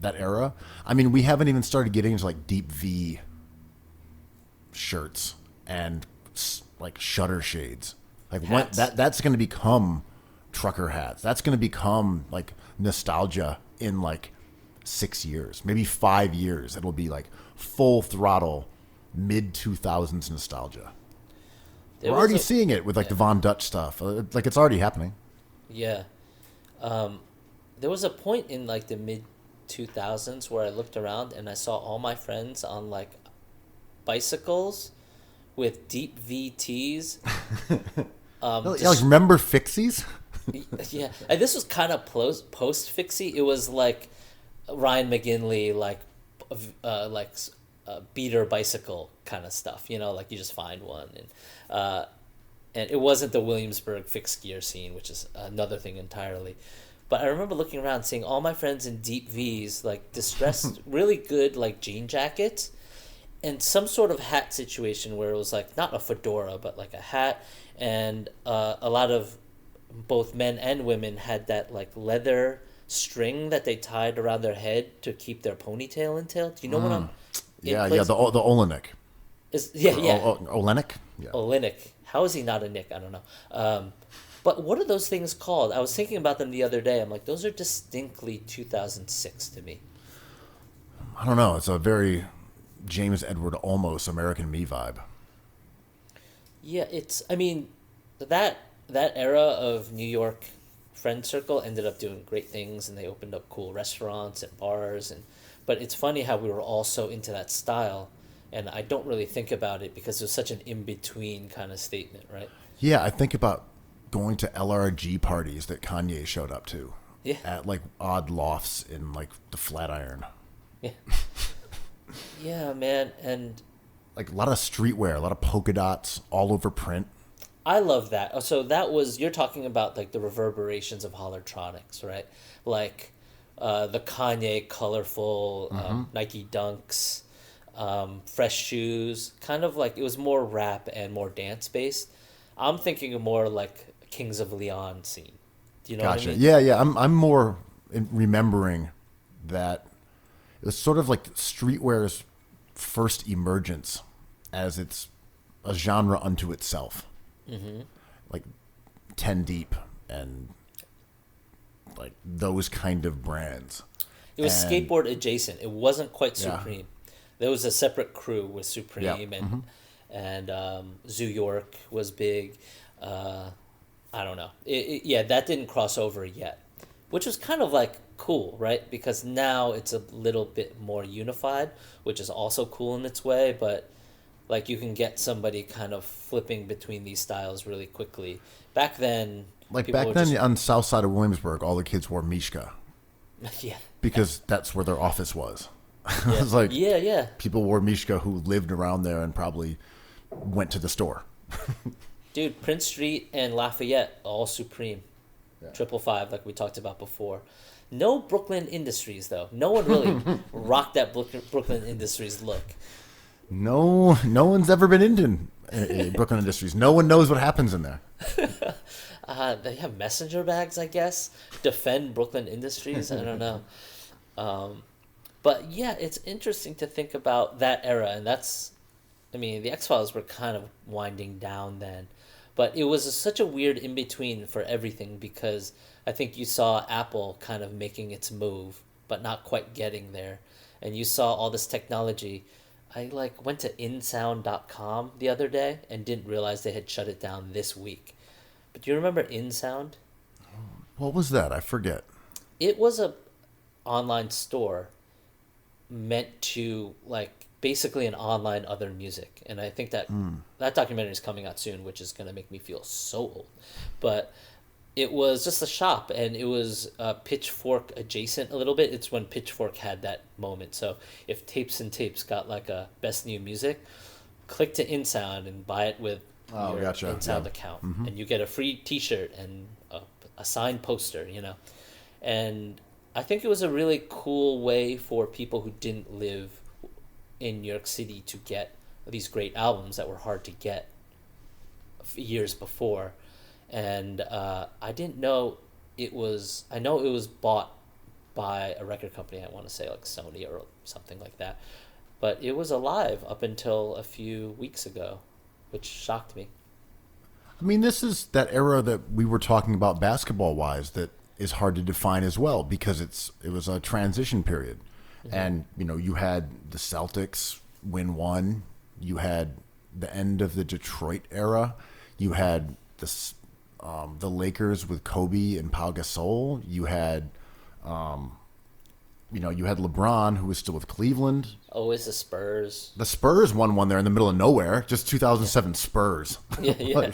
that era? I mean, we haven't even started getting into like deep V shirts and like shutter shades. Like hats. That's going to become trucker hats. That's going to become like nostalgia in like 6 years, maybe 5 years. It'll be like full throttle mid 2000s nostalgia. We're already seeing it with like the Von Dutch stuff. Like it's already happening. Yeah. There was a point in like the mid 2000s where I looked around and I saw all my friends on like bicycles with deep VTs. Like remember Fixies? Yeah, and this was kind of post Fixie. It was like Ryan McGinley, like beater bicycle kind of stuff. You know, like you just find one, and it wasn't the Williamsburg fixed gear scene, which is another thing entirely. But I remember looking around, seeing all my friends in deep V's, like distressed, really good, like jean jackets, and some sort of hat situation where it was like not a fedora, but like a hat, and a lot of both men and women had that like leather string that they tied around their head to keep their ponytail in tail. Do you know what I'm? Yeah, the Olenek. Olenek? Yeah. Olenek. How is he not a Nick? I don't know. But what are those things called? I was thinking about them the other day. I'm like, those are distinctly 2006 to me. I don't know. It's a very James Edward Olmos American Me vibe. Yeah, I mean, that era of New York friend circle ended up doing great things, and they opened up cool restaurants and bars. But it's funny how we were all so into that style, and I don't really think about it because it was such an in-between kind of statement, right? Yeah, I think about going to LRG parties that Kanye showed up to. Yeah. At like odd lofts in like the Flatiron. Yeah. Yeah, man, and like a lot of streetwear, a lot of polka dots all over print. I love that. So that was, you're talking about like the reverberations of hologronics, right? Like the Kanye colorful Nike Dunks, fresh shoes, kind of like it was more rap and more dance based. I'm thinking of more like Kings of Leon scene. Do you know Gotcha. what I mean? Yeah, yeah. I'm more remembering that it was sort of like streetwear's first emergence as it's a genre unto itself. Mm-hmm. Like 10 Deep and like those kind of brands. It was And- skateboard adjacent. It wasn't quite Yeah. Supreme. There was a separate crew with Supreme Yeah. and Zoo York was big. I don't know. Yeah, that didn't cross over yet, which was kind of like cool, right? Because now it's a little bit more unified, which is also cool in its way. But like you can get somebody kind of flipping between these styles really quickly. Back then, Like people back were then just- on the south side of Williamsburg, all the kids wore Mishka yeah, because that's where their office was. It was like yeah. people wore Mishka who lived around there and probably went to the store. Dude, Prince Street and Lafayette, all Supreme. 555, like we talked about before. No Brooklyn Industries, though. No one really rocked that Brooklyn Industries look. No one's ever been into Brooklyn Industries. No one knows what happens in there. They have messenger bags, I guess. Defend Brooklyn Industries. I don't know. But yeah, it's interesting to think about that era. And that's, I mean, the X-Files were kind of winding down then. But it was such a weird in-between for everything because I think you saw Apple kind of making its move, but not quite getting there. And you saw all this technology. I like went to insound.com the other day and didn't realize they had shut it down this week. But do you remember InSound? What was that? I forget. It was a online store meant to like basically an online other music, and I think that that documentary is coming out soon, which is going to make me feel so old. But it was just a shop, and it was Pitchfork adjacent a little bit. It's when Pitchfork had that moment. So if Tapes and Tapes got like a best new music, click to InSound and buy it with your gotcha. InSound Yeah. account, and you get a free T-shirt and a signed poster, you know. And I think it was a really cool way for people who didn't live in New York City to get these great albums that were hard to get years before. And I didn't know it was, I know it was bought by a record company, I want to say like Sony or something like that, but it was alive up until a few weeks ago, which shocked me. I mean, this is that era that we were talking about basketball-wise that is hard to define as well because it was a transition period. And, you know, you had the Celtics win one. You had the end of the Detroit era. You had the Lakers with Kobe and Pau Gasol. You had, you had LeBron, who was still with Cleveland. Always the Spurs. The Spurs won one there in the middle of nowhere. Just 2007 Spurs. Yeah.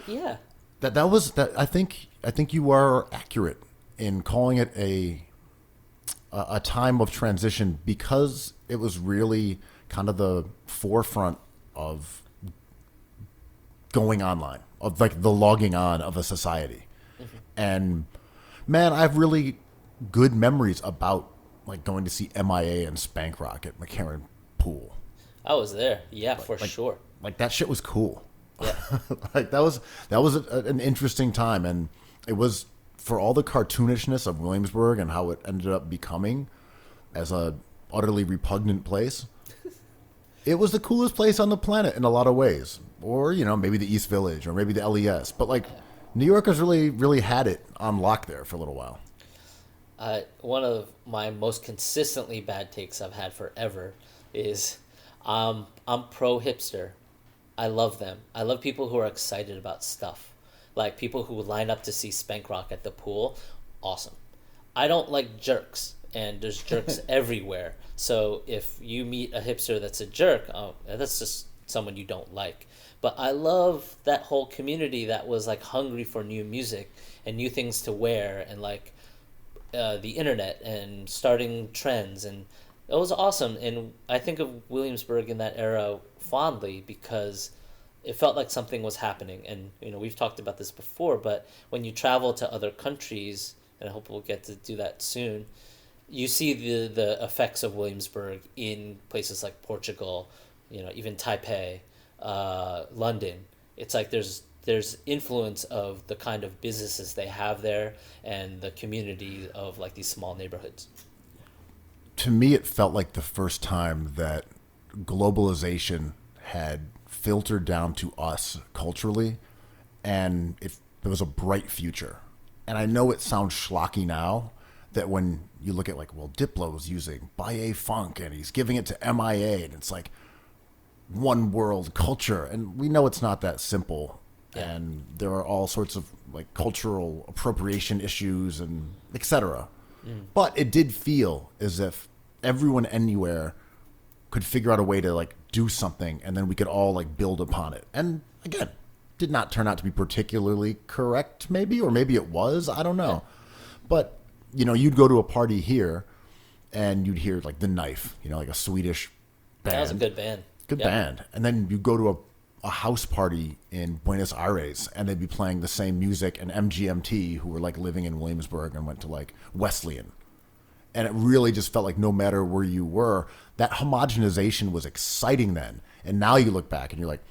Yeah. That was that. I think you are accurate in calling it a time of transition because it was really kind of the forefront of going online, of like the logging on of a society. And man, I have really good memories about like going to see MIA and Spank Rock at McCarran Pool. I was there. Yeah, for sure. Like that shit was cool. Yeah. Like that was an interesting time, and it was for all the cartoonishness of Williamsburg and how it ended up becoming as a utterly repugnant place. It was the coolest place on the planet in a lot of ways, or maybe the East Village, or maybe the LES. But like New Yorkers really had it on lock there for a little while. One of my most consistently bad takes I've had forever is I'm pro hipster. I love them. I love people who are excited about stuff. Like people who line up to see Spank Rock at the pool. Awesome. I don't like jerks, and there's jerks everywhere. So if you meet a hipster that's a jerk, that's just someone you don't like. But I love that whole community that was like hungry for new music and new things to wear, and like the internet and starting trends, and it was awesome. And I think of Williamsburg in that era fondly because it felt like something was happening. And we've talked about this before, but when you travel to other countries, and I hope we'll get to do that soon, you see the effects of Williamsburg in places like Portugal, even Taipei, London. It's like there's influence of the kind of businesses they have there and the community of like these small neighborhoods. To me, it felt like the first time that globalization had filtered down to us culturally, and there was a bright future. And I know it sounds schlocky now that when you look at like, well, Diplo's using Baye Funk and he's giving it to MIA, and it's like one world culture, and we know it's not that simple. Yeah. And there are all sorts of like cultural appropriation issues and etc. But it did feel as if everyone anywhere could figure out a way to like do something, and then we could all like build upon it. And again, did not turn out to be particularly correct, maybe, or maybe it was, I don't know. But you'd go to a party here and you'd hear like The Knife, like a Swedish band. That was a good band. Good band. And then you go to a house party in Buenos Aires and they'd be playing the same music, and MGMT, who were like living in Williamsburg and went to like Wesleyan. And it really just felt like no matter where you were, that homogenization was exciting then. And now you look back and you're like,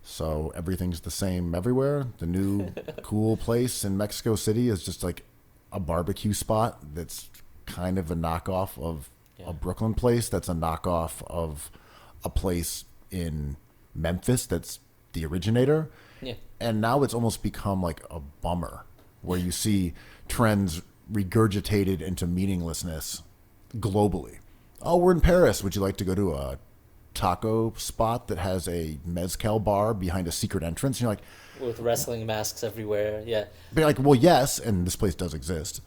so everything's the same everywhere? The new cool place in Mexico City is just like a barbecue spot that's kind of a knockoff of a Brooklyn place that's a knockoff of a place in Memphis that's the originator. Yeah. And now it's almost become like a bummer where you see trends regurgitated into meaninglessness globally. Oh, we're in Paris. Would you like to go to a taco spot that has a mezcal bar behind a secret entrance? And you're like, with wrestling masks everywhere. Yeah. But you're like, well, yes, and this place does exist.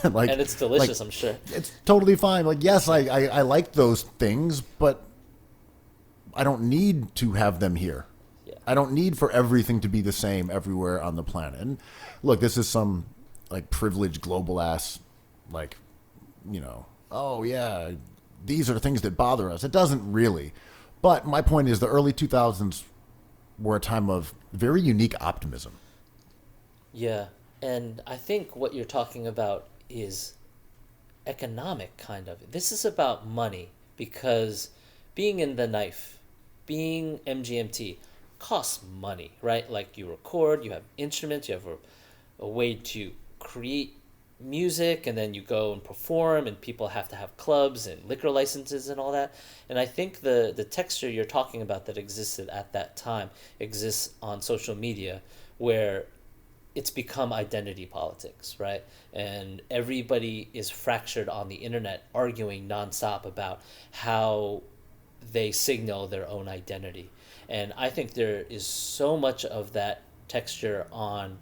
Like, and it's delicious, I'm sure. It's totally fine. Like, yes, I like those things, but I don't need to have them here. Yeah. I don't need for everything to be the same everywhere on the planet. And look, this is some like privileged global ass, like, oh yeah, these are things that bother us. It doesn't really. But my point is the early 2000s were a time of very unique optimism. Yeah. And I think what you're talking about is economic, kind of. This is about money, because being in The Knife, being MGMT costs money, right? Like, you record, you have instruments, you have a way to create music, and then you go and perform, and people have to have clubs and liquor licenses and all that. And I think the texture you're talking about that existed at that time exists on social media, where it's become identity politics, right? And everybody is fractured on the internet, arguing nonstop about how they signal their own identity. And I think there is so much of that texture on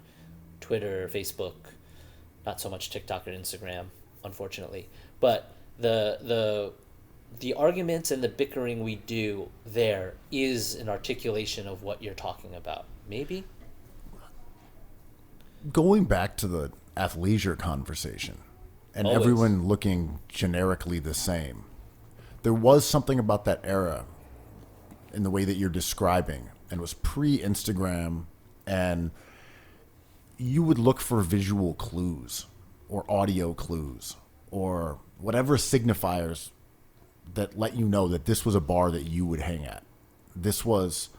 Twitter, Facebook, not so much TikTok or Instagram, unfortunately. But the arguments and the bickering we do there is an articulation of what you're talking about. Maybe? Going back to the athleisure conversation and Always. Everyone looking generically the same, there was something about that era in the way that you're describing, and it was pre-Instagram, and you would look for visual clues or audio clues or whatever signifiers that let you know that this was a bar that you would hang at. This was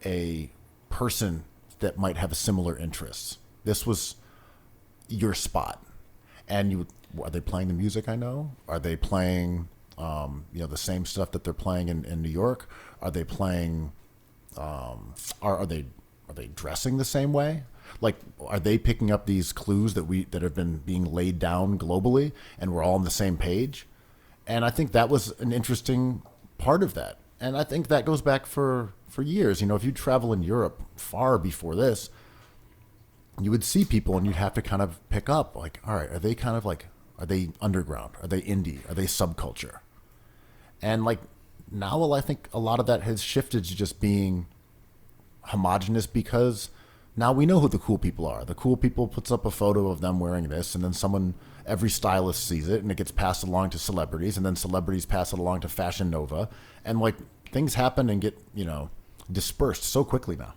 a person that might have similar interests. This was your spot. And are they playing the music I know? Are they playing the same stuff that they're playing in New York? Are they playing are they dressing the same way? Like, are they picking up these clues that have been being laid down globally, and we're all on the same page? And I think that was an interesting part of that. And I think that goes back for years. If you travel in Europe far before this, you would see people and you'd have to kind of pick up, like, all right, are they underground? Are they indie? Are they subculture? And like now, I think a lot of that has shifted to just being homogenous, because now we know who the cool people are. The cool people puts up a photo of them wearing this, and then every stylist sees it, and it gets passed along to celebrities, and then celebrities pass it along to Fashion Nova, and like things happen and get dispersed so quickly now.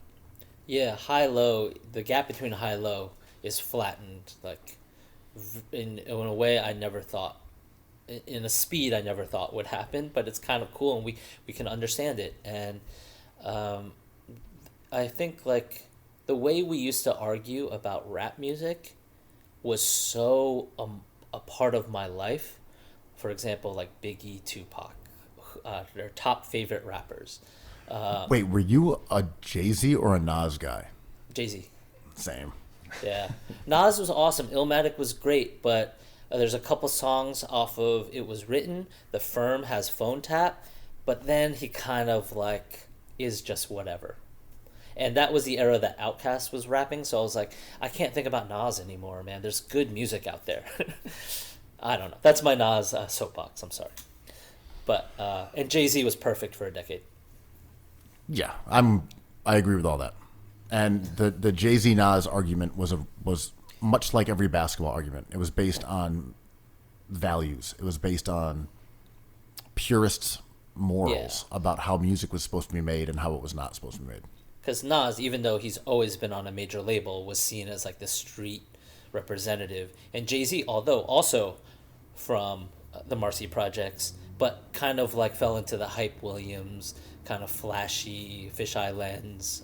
Yeah, high low. The gap between high low is flattened, like in a way I never thought, in a speed I never thought would happen. But it's kind of cool, and we can understand it. And um, I think like the way we used to argue about rap music was so a part of my life. For example, like Biggie, Tupac, their top favorite rappers. Wait, were you a Jay-Z or a Nas guy? Jay Z. Same. Yeah, Nas was awesome. Illmatic was great, but there's a couple songs off of It Was Written. The Firm has Phone Tap, but then he kind of like is just whatever. And that was the era that Outkast was rapping, so I was like, I can't think about Nas anymore, man. There's good music out there. I don't know. That's my Nas soapbox. I'm sorry, but and Jay-Z was perfect for a decade. Yeah, I agree with all that. And the Jay-Z Nas argument was much like every basketball argument. It was based on values. It was based on purist morals about how music was supposed to be made and how it was not supposed to be made. Because Nas, even though he's always been on a major label, was seen as like the street representative. And Jay-Z, although also from the Marcy Projects, but kind of like fell into the Hype Williams, kind of flashy, fisheye lens.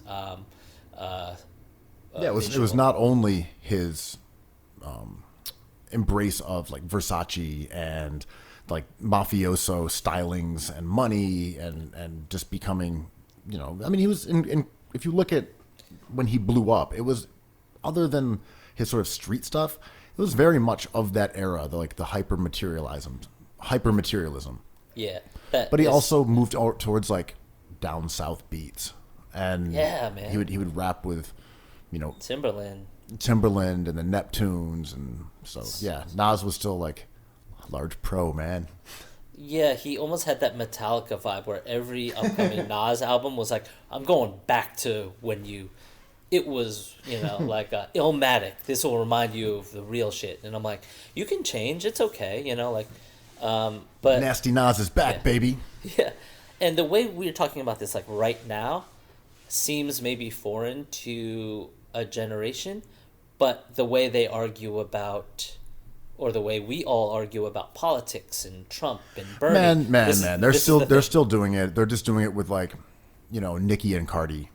It was not only his embrace of like Versace and like mafioso stylings and money and just becoming, I mean, he was in if you look at when he blew up, it was, other than his sort of street stuff, it was very much of that era, the hyper materialism. Yeah. But he also moved towards like down south beats, and yeah, man, he would rap with, Timberland and the Neptunes, and so yeah, Nas was still like a large pro, man. Yeah, he almost had that Metallica vibe where every upcoming Nas album was like, I'm going back to when it was, like Illmatic. This will remind you of the real shit. And I'm like, you can change. It's okay, but Nasty Nas is back, baby. Yeah. And the way we're talking about this, like right now, seems maybe foreign to a generation, but the way they argue about, or the way we all argue about politics and Trump and Bernie. Man, they're still doing it. They're just doing it with like, Nicki and Cardi.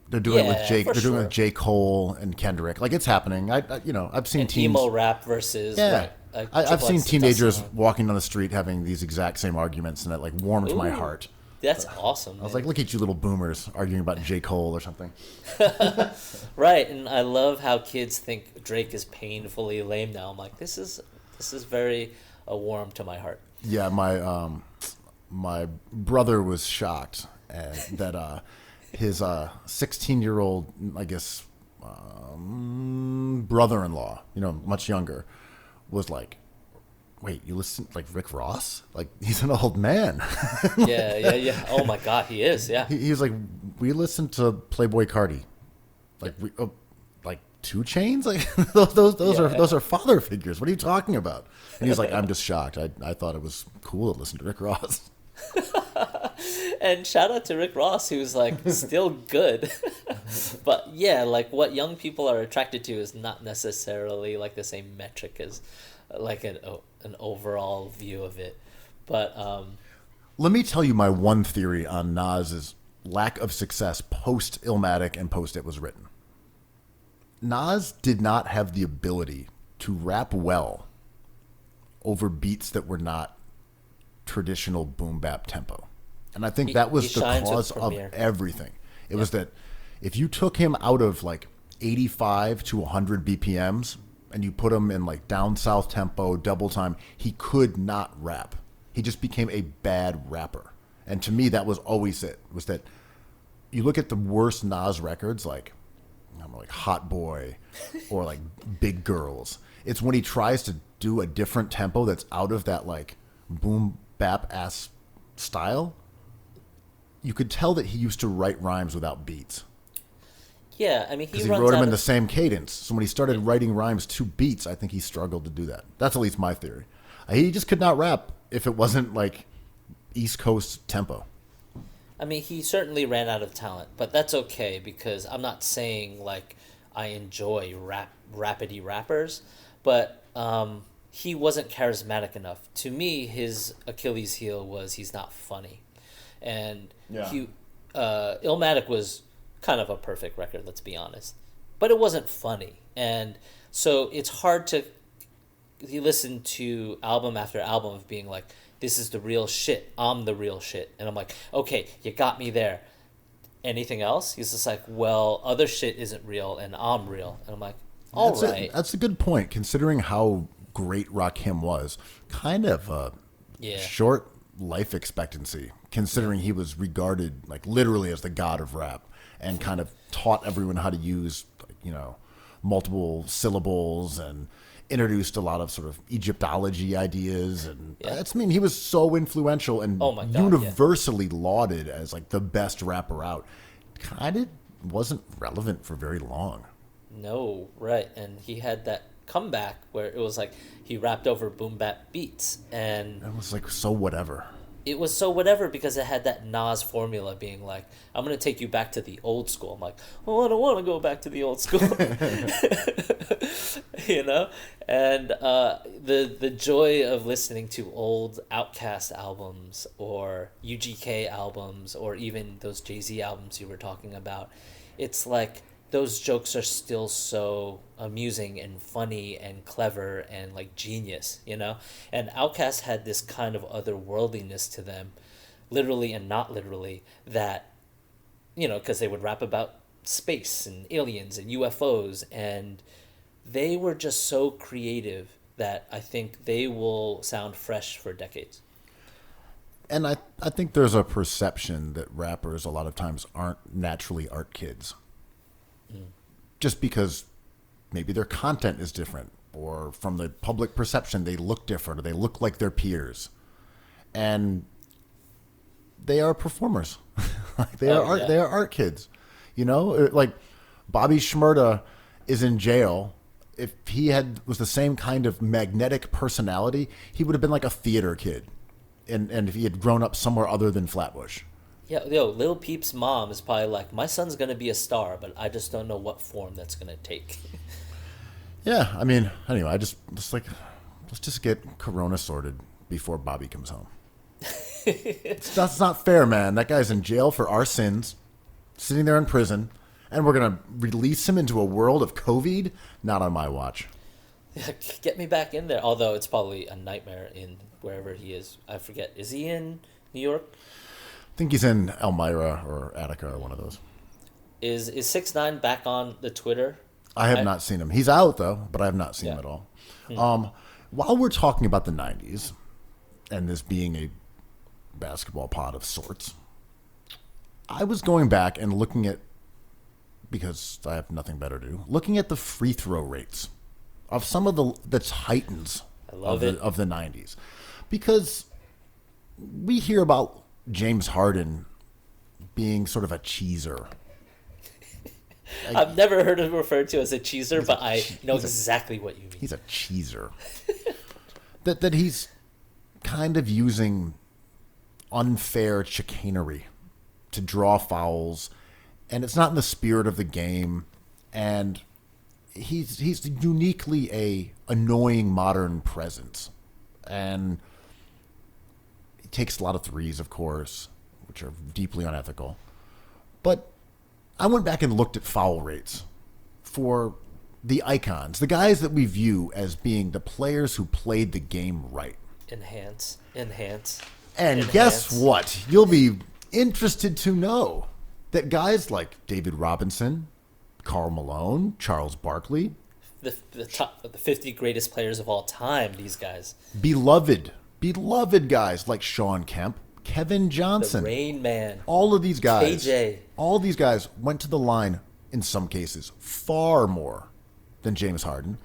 They're doing it with Jake. They're doing it with J. Cole and Kendrick. Like, it's happening. I've seen teens. Emo rap versus I've seen teenagers walking down the street having these exact same arguments, and it like warmed my heart. That's awesome. I was like, look at you little boomers arguing about J. Cole or something. Right, and I love how kids think Drake is painfully lame now. I'm like, this is very warm to my heart. Yeah, my brother was shocked that his 16-year-old, I guess, brother-in-law, much younger, was like, wait, you listen like Rick Ross? Like, he's an old man. Yeah. Oh my God, he is. Yeah. He's like, we listen to Playboy Cardi, like like 2 Chainz, like those are father figures. What are you talking about? And he's like, I'm just shocked. I thought it was cool to listen to Rick Ross. And shout out to Rick Ross, who's like still good. But yeah, like what young people are attracted to is not necessarily like the same metric as like an overall view of it. But let me tell you my one theory on Nas's lack of success post Illmatic and post It Was Written. Nas did not have the ability to rap well over beats that were not traditional boom bap tempo. And I think that was the cause of everything. It was that if you took him out of like 85 to 100 BPMs and you put him in like down south tempo, double time, he could not rap. He just became a bad rapper. And to me, that was always it, was that you look at the worst Nas records, like, like Hot Boy or like Big Girls. It's when he tries to do a different tempo that's out of that like boom bap ass style. You could tell that he used to write rhymes without beats. Yeah, I mean, he wrote them in the same cadence. So when he started writing rhymes to beats, I think he struggled to do that. That's at least my theory. He just could not rap if it wasn't like East Coast tempo. I mean, he certainly ran out of talent, but that's okay because I'm not saying like I enjoy rapidy rappers, but he wasn't charismatic enough. To me, his Achilles heel was he's not funny, and Illmatic was kind of a perfect record. Let's be honest, but it wasn't funny, and so it's hard to you listen to album after album of being like, this is the real shit. I'm the real shit. And I'm like, okay, you got me there. Anything else? He's just like, well, other shit isn't real and I'm real. And I'm like, all right. That's a good point, considering how great Rakim was. Kind of a short life expectancy, considering he was regarded like literally as the god of rap and kind of taught everyone how to use, multiple syllables and introduced a lot of sort of Egyptology ideas, and he was so influential and universally lauded as like the best rapper out. Kind of wasn't relevant for very long. No, right, and he had that comeback where it was like he rapped over boom bap beats, and it was like so whatever. It was so whatever because it had that Nas formula being like, I'm going to take you back to the old school. I'm like, well, I don't want to go back to the old school. And the joy of listening to old Outkast albums or UGK albums or even those Jay-Z albums you were talking about, it's like those jokes are still so amusing and funny and clever and like genius, And Outkast had this kind of otherworldliness to them, literally and not literally, that, because they would rap about space and aliens and UFOs, and they were just so creative that I think they will sound fresh for decades. And I think there's a perception that rappers a lot of times aren't naturally art kids. Just because maybe their content is different, or from the public perception they look different, or they look like their peers, and they are performers. They are art kids. Like Bobby Shmurda is in jail. If he was the same kind of magnetic personality, he would have been like a theater kid, and if he had grown up somewhere other than Flatbush. Yeah, Lil Peep's mom is probably like, my son's going to be a star, but I just don't know what form that's going to take. Yeah, I mean, anyway, let's just get Corona sorted before Bobby comes home. That's not fair, man. That guy's in jail for our sins, sitting there in prison, and we're going to release him into a world of COVID? Not on my watch. Yeah, get me back in there. Although it's probably a nightmare in wherever he is. I forget. Is he in New York? I think he's in Elmira or Attica or one of those. Is 6ix9ine back on the Twitter? I have not seen him. He's out, though, but I have not seen him at all. While we're talking about the 90s, and this being a basketball pod of sorts, I was going back and looking at, because I have nothing better to do, looking at the free throw rates of some of the titans of the 90s. Because we hear about James Harden being sort of a cheeser. I've never heard him referred to as a cheeser, but I know exactly what you mean. He's a cheeser. that he's kind of using unfair chicanery to draw fouls, and it's not in the spirit of the game, and he's uniquely a annoying modern presence, and he takes a lot of threes, of course, which are deeply unethical. But I went back and looked at foul rates for the icons, the guys that we view as being the players who played the game right. Enhance. And guess what? You'll be interested to know that guys like David Robinson, Karl Malone, Charles Barkley, the 50 greatest players of all time, these guys. Beloved guys like Sean Kemp, Kevin Johnson, the Rain Man, all of these guys, KJ. All these guys went to the line in some cases far more than James Harden,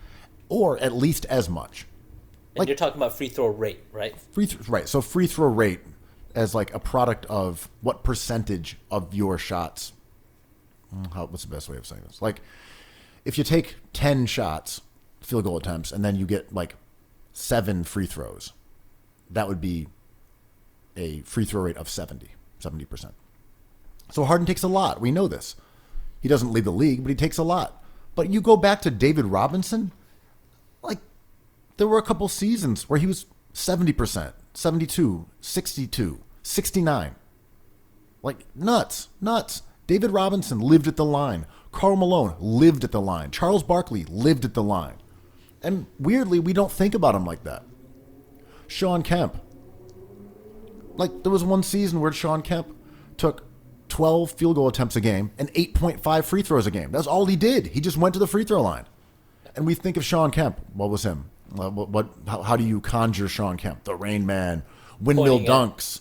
or at least as much. And you're talking about free throw rate, right? Right. So free throw rate as like a product of what percentage of your shots. What's the best way of saying this? Like, if you take 10 shots, field goal attempts, and then you get like 7 free throws, that would be a free throw rate of 70%. So Harden takes a lot. We know this. He doesn't lead the league, but he takes a lot. But you go back to David Robinson, like, there were a couple seasons where he was 70%, 72, 62, 69. Like, nuts. David Robinson lived at the line. Karl Malone lived at the line. Charles Barkley lived at the line. And weirdly, we don't think about him like that. Sean Kemp. Like, there was one season where Sean Kemp took 12 field goal attempts a game and 8.5 free throws a game. That's all he did. He just went to the free throw line. And we think of Sean Kemp. What was him? How do you conjure Sean Kemp? The Rain Man, windmill dunks,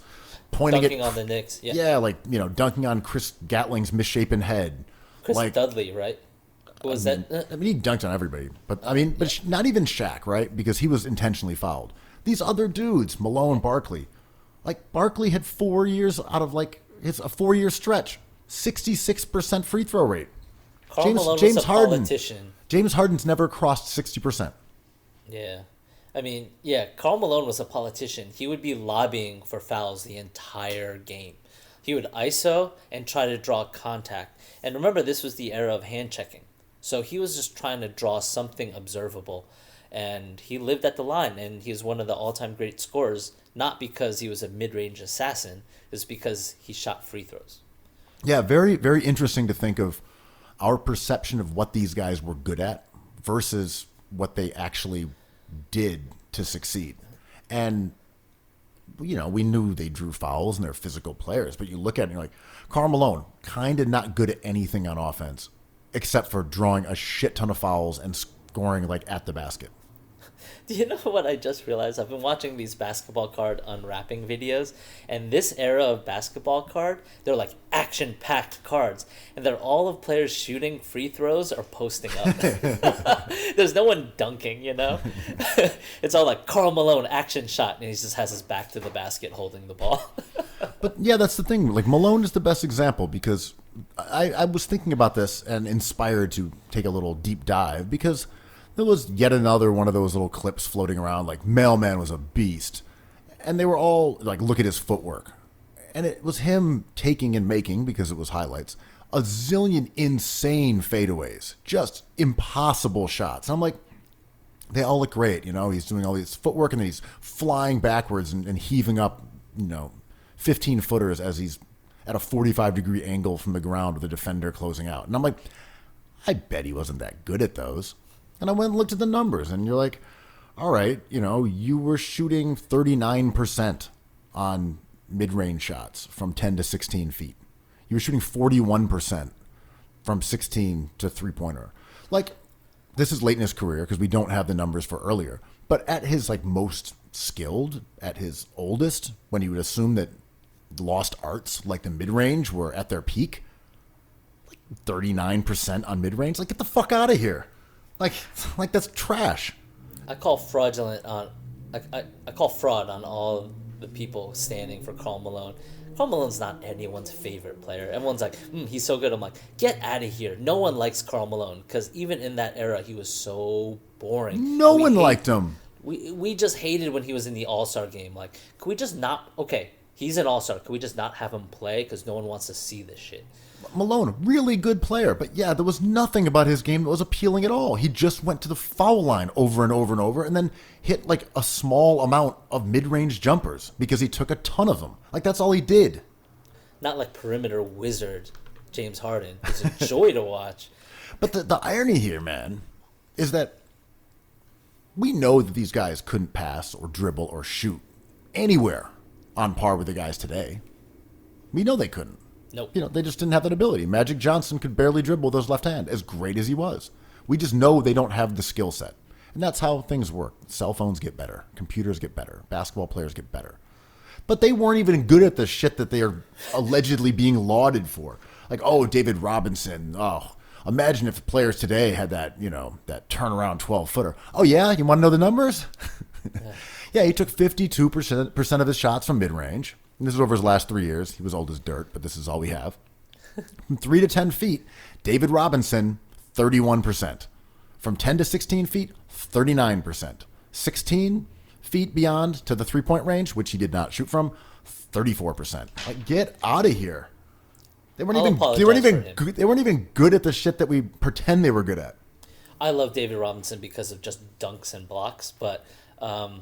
dunking on the Knicks. Yeah, like, dunking on Chris Gatling's misshapen head. Chris like, Dudley, right? Was that? I mean, he dunked on everybody, but not even Shaq, right? Because he was intentionally fouled. These other dudes, Malone, Barkley, like Barkley had 4 years out of like a 4-year stretch, 66% free throw rate. James Harden, politician. James Harden's never crossed 60%. Yeah. I mean, Karl Malone was a politician. He would be lobbying for fouls the entire game. He would ISO and try to draw contact. And remember, this was the era of hand checking. So he was just trying to draw something observable. And he lived at the line, and he's one of the all-time great scorers, not because he was a mid-range assassin, it's because he shot free throws. Yeah, very, very interesting to think of our perception of what these guys were good at versus what they actually did to succeed. And, we knew they drew fouls and they're physical players, but you look at it and you're like, Karl Malone, kind of not good at anything on offense, except for drawing a shit ton of fouls and scoring like at the basket. Do you know what I just realized? I've been watching these basketball card unwrapping videos, and this era of basketball card, they're like action-packed cards, and they're all of players shooting free throws or posting up. There's no one dunking, It's all like Karl Malone action shot, and he just has his back to the basket holding the ball. But yeah, that's the thing. Like, Malone is the best example because I was thinking about this and inspired to take a little deep dive because there was yet another one of those little clips floating around, like, Mailman was a beast. And they were all, like, look at his footwork. And it was him taking and making, because it was highlights, a zillion insane fadeaways. Just impossible shots. I'm like, they all look great, He's doing all this footwork, and then he's flying backwards and heaving up, 15-footers as he's at a 45-degree angle from the ground with a defender closing out. And I'm like, I bet he wasn't that good at those. And I went and looked at the numbers, and you're like, all right, you were shooting 39% on mid-range shots from 10 to 16 feet. You were shooting 41% from 16 to three-pointer. Like, this is late in his career because we don't have the numbers for earlier. But at his, like, most skilled, at his oldest, when you would assume that lost arts like the mid-range were at their peak, like 39% on mid-range, like, get the fuck out of here. Like that's trash. I call fraudulent on I call fraud on all the people standing for Karl Malone. Karl Malone's not anyone's favorite player. Everyone's like, he's so good. I'm like, get out of here. No one likes Karl Malone because even in that era, he was so boring. No one liked him. We just hated when he was in the All-Star game. Like, could we just not? Okay, he's an All-Star. Could we just not have him play because no one wants to see this shit? Malone, really good player, but yeah, there was nothing about his game that was appealing at all. He just went to the foul line over and over and over and then hit like a small amount of mid-range jumpers because he took a ton of them. Like, that's all he did. Not like perimeter wizard James Harden. It's a joy to watch. But the irony here, man, is that we know that these guys couldn't pass or dribble or shoot anywhere on par with the guys today. We know they couldn't. Nope. They just didn't have that ability. Magic Johnson could barely dribble with his left hand, as great as he was. We just know they don't have the skill set. And that's how things work. Cell phones get better. Computers get better. Basketball players get better. But they weren't even good at the shit that they are allegedly being lauded for. Like, oh, David Robinson. Oh, imagine if the players today had that, that turnaround 12-footer. Oh, yeah? You want to know the numbers? Yeah, he took 52% of his shots from mid-range. And this is over his last 3 years. He was old as dirt, but this is all we have. From 3 to 10 feet, David Robinson, 31%. From 10 to 16 feet, 39%. 16 feet beyond to the three-point range, which he did not shoot from, 34%. Like, get out of here. They weren't I'll even. apologize They weren't even. for him. Good, they weren't even good at the shit that we pretend they were good at. I love David Robinson because of just dunks and blocks, but the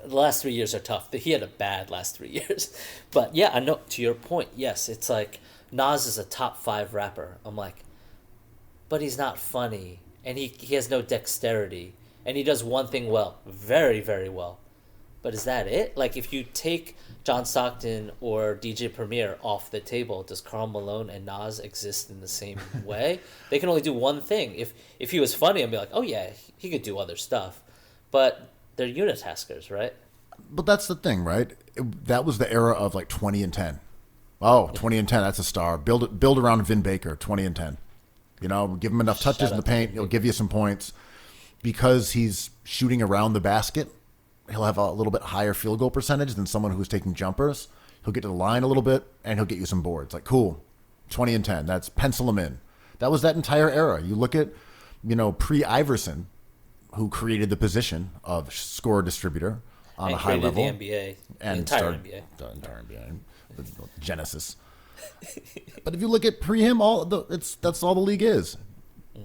last 3 years are tough. He had a bad last 3 years. But yeah, I know, to your point, yes, it's like Nas is a top 5 rapper. I'm like, but he's not funny, and he has no dexterity, and he does one thing well, very, very well. But is that it? Like, if you take John Stockton or DJ Premier off the table, does Karl Malone and Nas exist in the same way? They can only do one thing. If he was funny, I'd be like, oh yeah, he could do other stuff. But they're unitaskers, right? But that's the thing, right? That was the era of like 20 and 10. Oh, 20 and 10, that's a star. Build around Vin Baker, 20 and 10. You know, give him enough touches in the paint, he'll give you some points. Because he's shooting around the basket, he'll have a little bit higher field goal percentage than someone who's taking jumpers. He'll get to the line a little bit, and he'll get you some boards. Like, cool, 20 and 10. That's pencil him in. That was that entire era. You look at, pre-Iverson, who created the position of scorer distributor on and a high level. The NBA, and the entire NBA. The entire NBA. The Genesis. But if you look at pre-him, that's all the league is.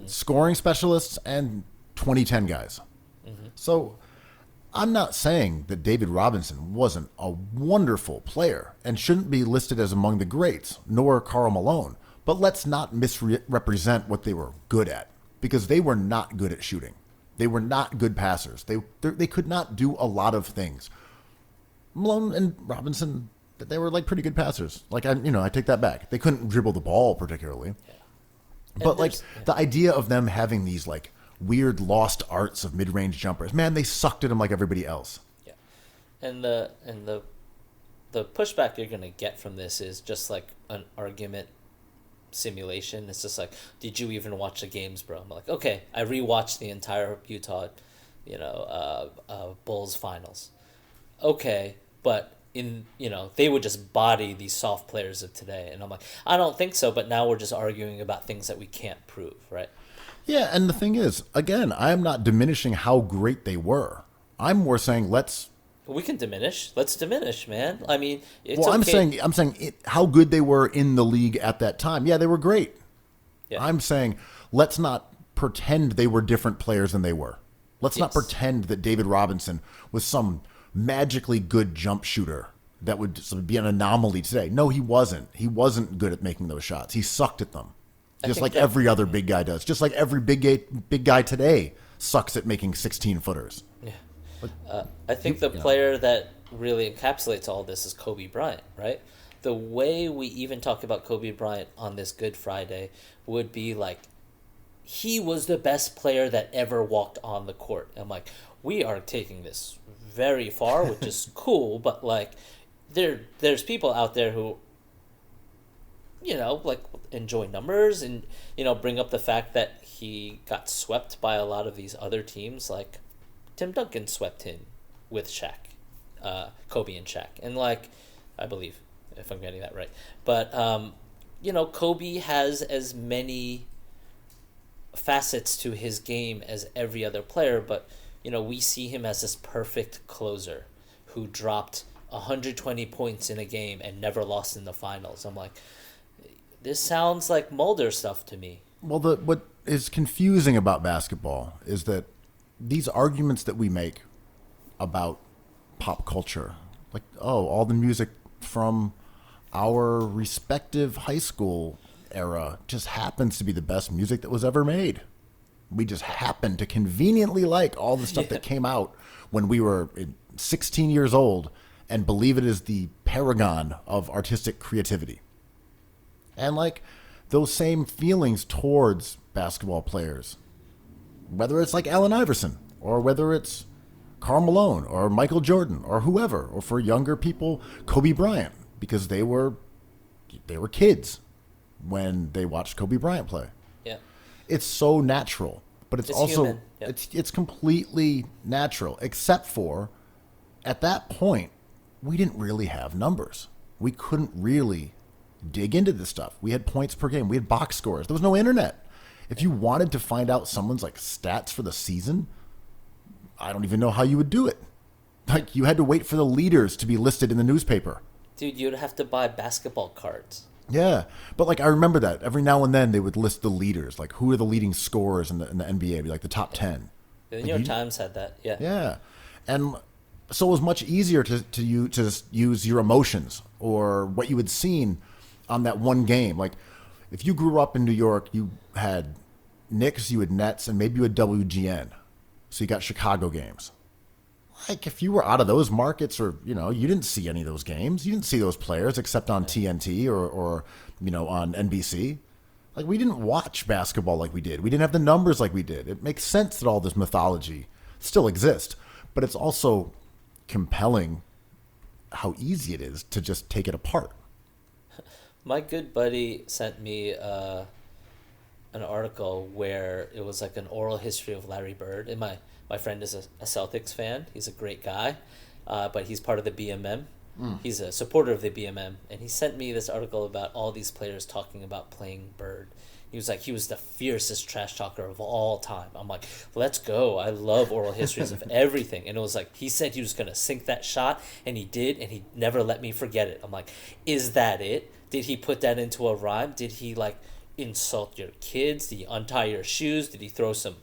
Scoring specialists and 2010 guys. So I'm not saying that David Robinson wasn't a wonderful player and shouldn't be listed as among the greats, nor Karl Malone. But let's not misrepresent what they were good at, because they were not good at shooting. They were not good passers. They could not do a lot of things. Malone and Robinson, they were like pretty good passers. Like, I take that back. They couldn't dribble the ball particularly. Yeah. But like the idea of them having these like weird lost arts of mid-range jumpers, man, they sucked at them like everybody else. Yeah. And the pushback you're going to get from this is just like an argument simulation. It's just like, did you even watch the games, bro? I'm like, okay, I rewatched the entire Utah, Bulls finals. Okay, but they would just body these soft players of today. And I'm like, I don't think so, but now we're just arguing about things that we can't prove, right? Yeah, and the thing is, again, I am not diminishing how great they were. I'm more saying we can diminish. Let's diminish, man. I mean, it's well, okay. I'm saying how good they were in the league at that time. Yeah, they were great. Yeah. I'm saying let's not pretend they were different players than they were. Let's not pretend that David Robinson was some magically good jump shooter that would be an anomaly today. No, he wasn't. He wasn't good at making those shots. He sucked at them. Just like every other big guy does. Just like every big guy today sucks at making 16-footers. Yeah. I think the player that really encapsulates all this is Kobe Bryant, right? The way we even talk about Kobe Bryant on this Good Friday would be like, he was the best player that ever walked on the court. I'm like, we are taking this very far, which is cool, but like, there's people out there who, like enjoy numbers and, bring up the fact that he got swept by a lot of these other teams. Like Tim Duncan swept him with Shaq, Kobe and Shaq. And like, I believe, if I'm getting that right. But, Kobe has as many facets to his game as every other player, but, we see him as this perfect closer who dropped 120 points in a game and never lost in the finals. I'm like, this sounds like Mulder stuff to me. Well, what is confusing about basketball is that these arguments that we make about pop culture, like, all the music from our respective high school era just happens to be the best music that was ever made. We just happen to conveniently like all the stuff that came out when we were 16 years old and believe it is the paragon of artistic creativity. And like those same feelings towards basketball players, whether it's like Allen Iverson or whether it's Karl Malone or Michael Jordan or whoever, or for younger people, Kobe Bryant, because they were kids when they watched Kobe Bryant play. Yeah. It's so natural, but it's also it's completely natural, except for at that point we didn't really have numbers. We couldn't really dig into this stuff. We had points per game. We had box scores. There was no internet. If you wanted to find out someone's like stats for the season, I don't even know how you would do it. You had to wait for the leaders to be listed in the newspaper. Dude, you'd have to buy basketball cards. Yeah, but like I remember that every now and then they would list the leaders, like who are the leading scorers in the NBA, like the top 10. The New Like York Times had that. Yeah. yeah, and so it was much easier to just use your emotions or what you had seen on that one game. Like if you grew up in New York, you had Knicks, you had Nets, and maybe you had WGN, so you got Chicago games. Like if you were out of those markets, or you didn't see any of those games, you didn't see those players except on TNT or on NBC. Like we didn't watch basketball like we did. We didn't have the numbers like we did. It makes sense that all this mythology still exists, but it's also compelling how easy it is to just take it apart. My good buddy sent me an article where it was like an oral history of Larry Bird. And my friend is a Celtics fan. He's a great guy, but he's part of the BMM. He's a supporter of the BMM. And he sent me this article about all these players talking about playing Bird. He was like, he was the fiercest trash talker of all time. I'm like, let's go. I love oral histories of everything. And it was like, he said he was going to sink that shot, and he did, and he never let me forget it. I'm like, is that it? Did he put that into a rhyme? Did he, like, insult your kids? Did he untie your shoes? Did he throw some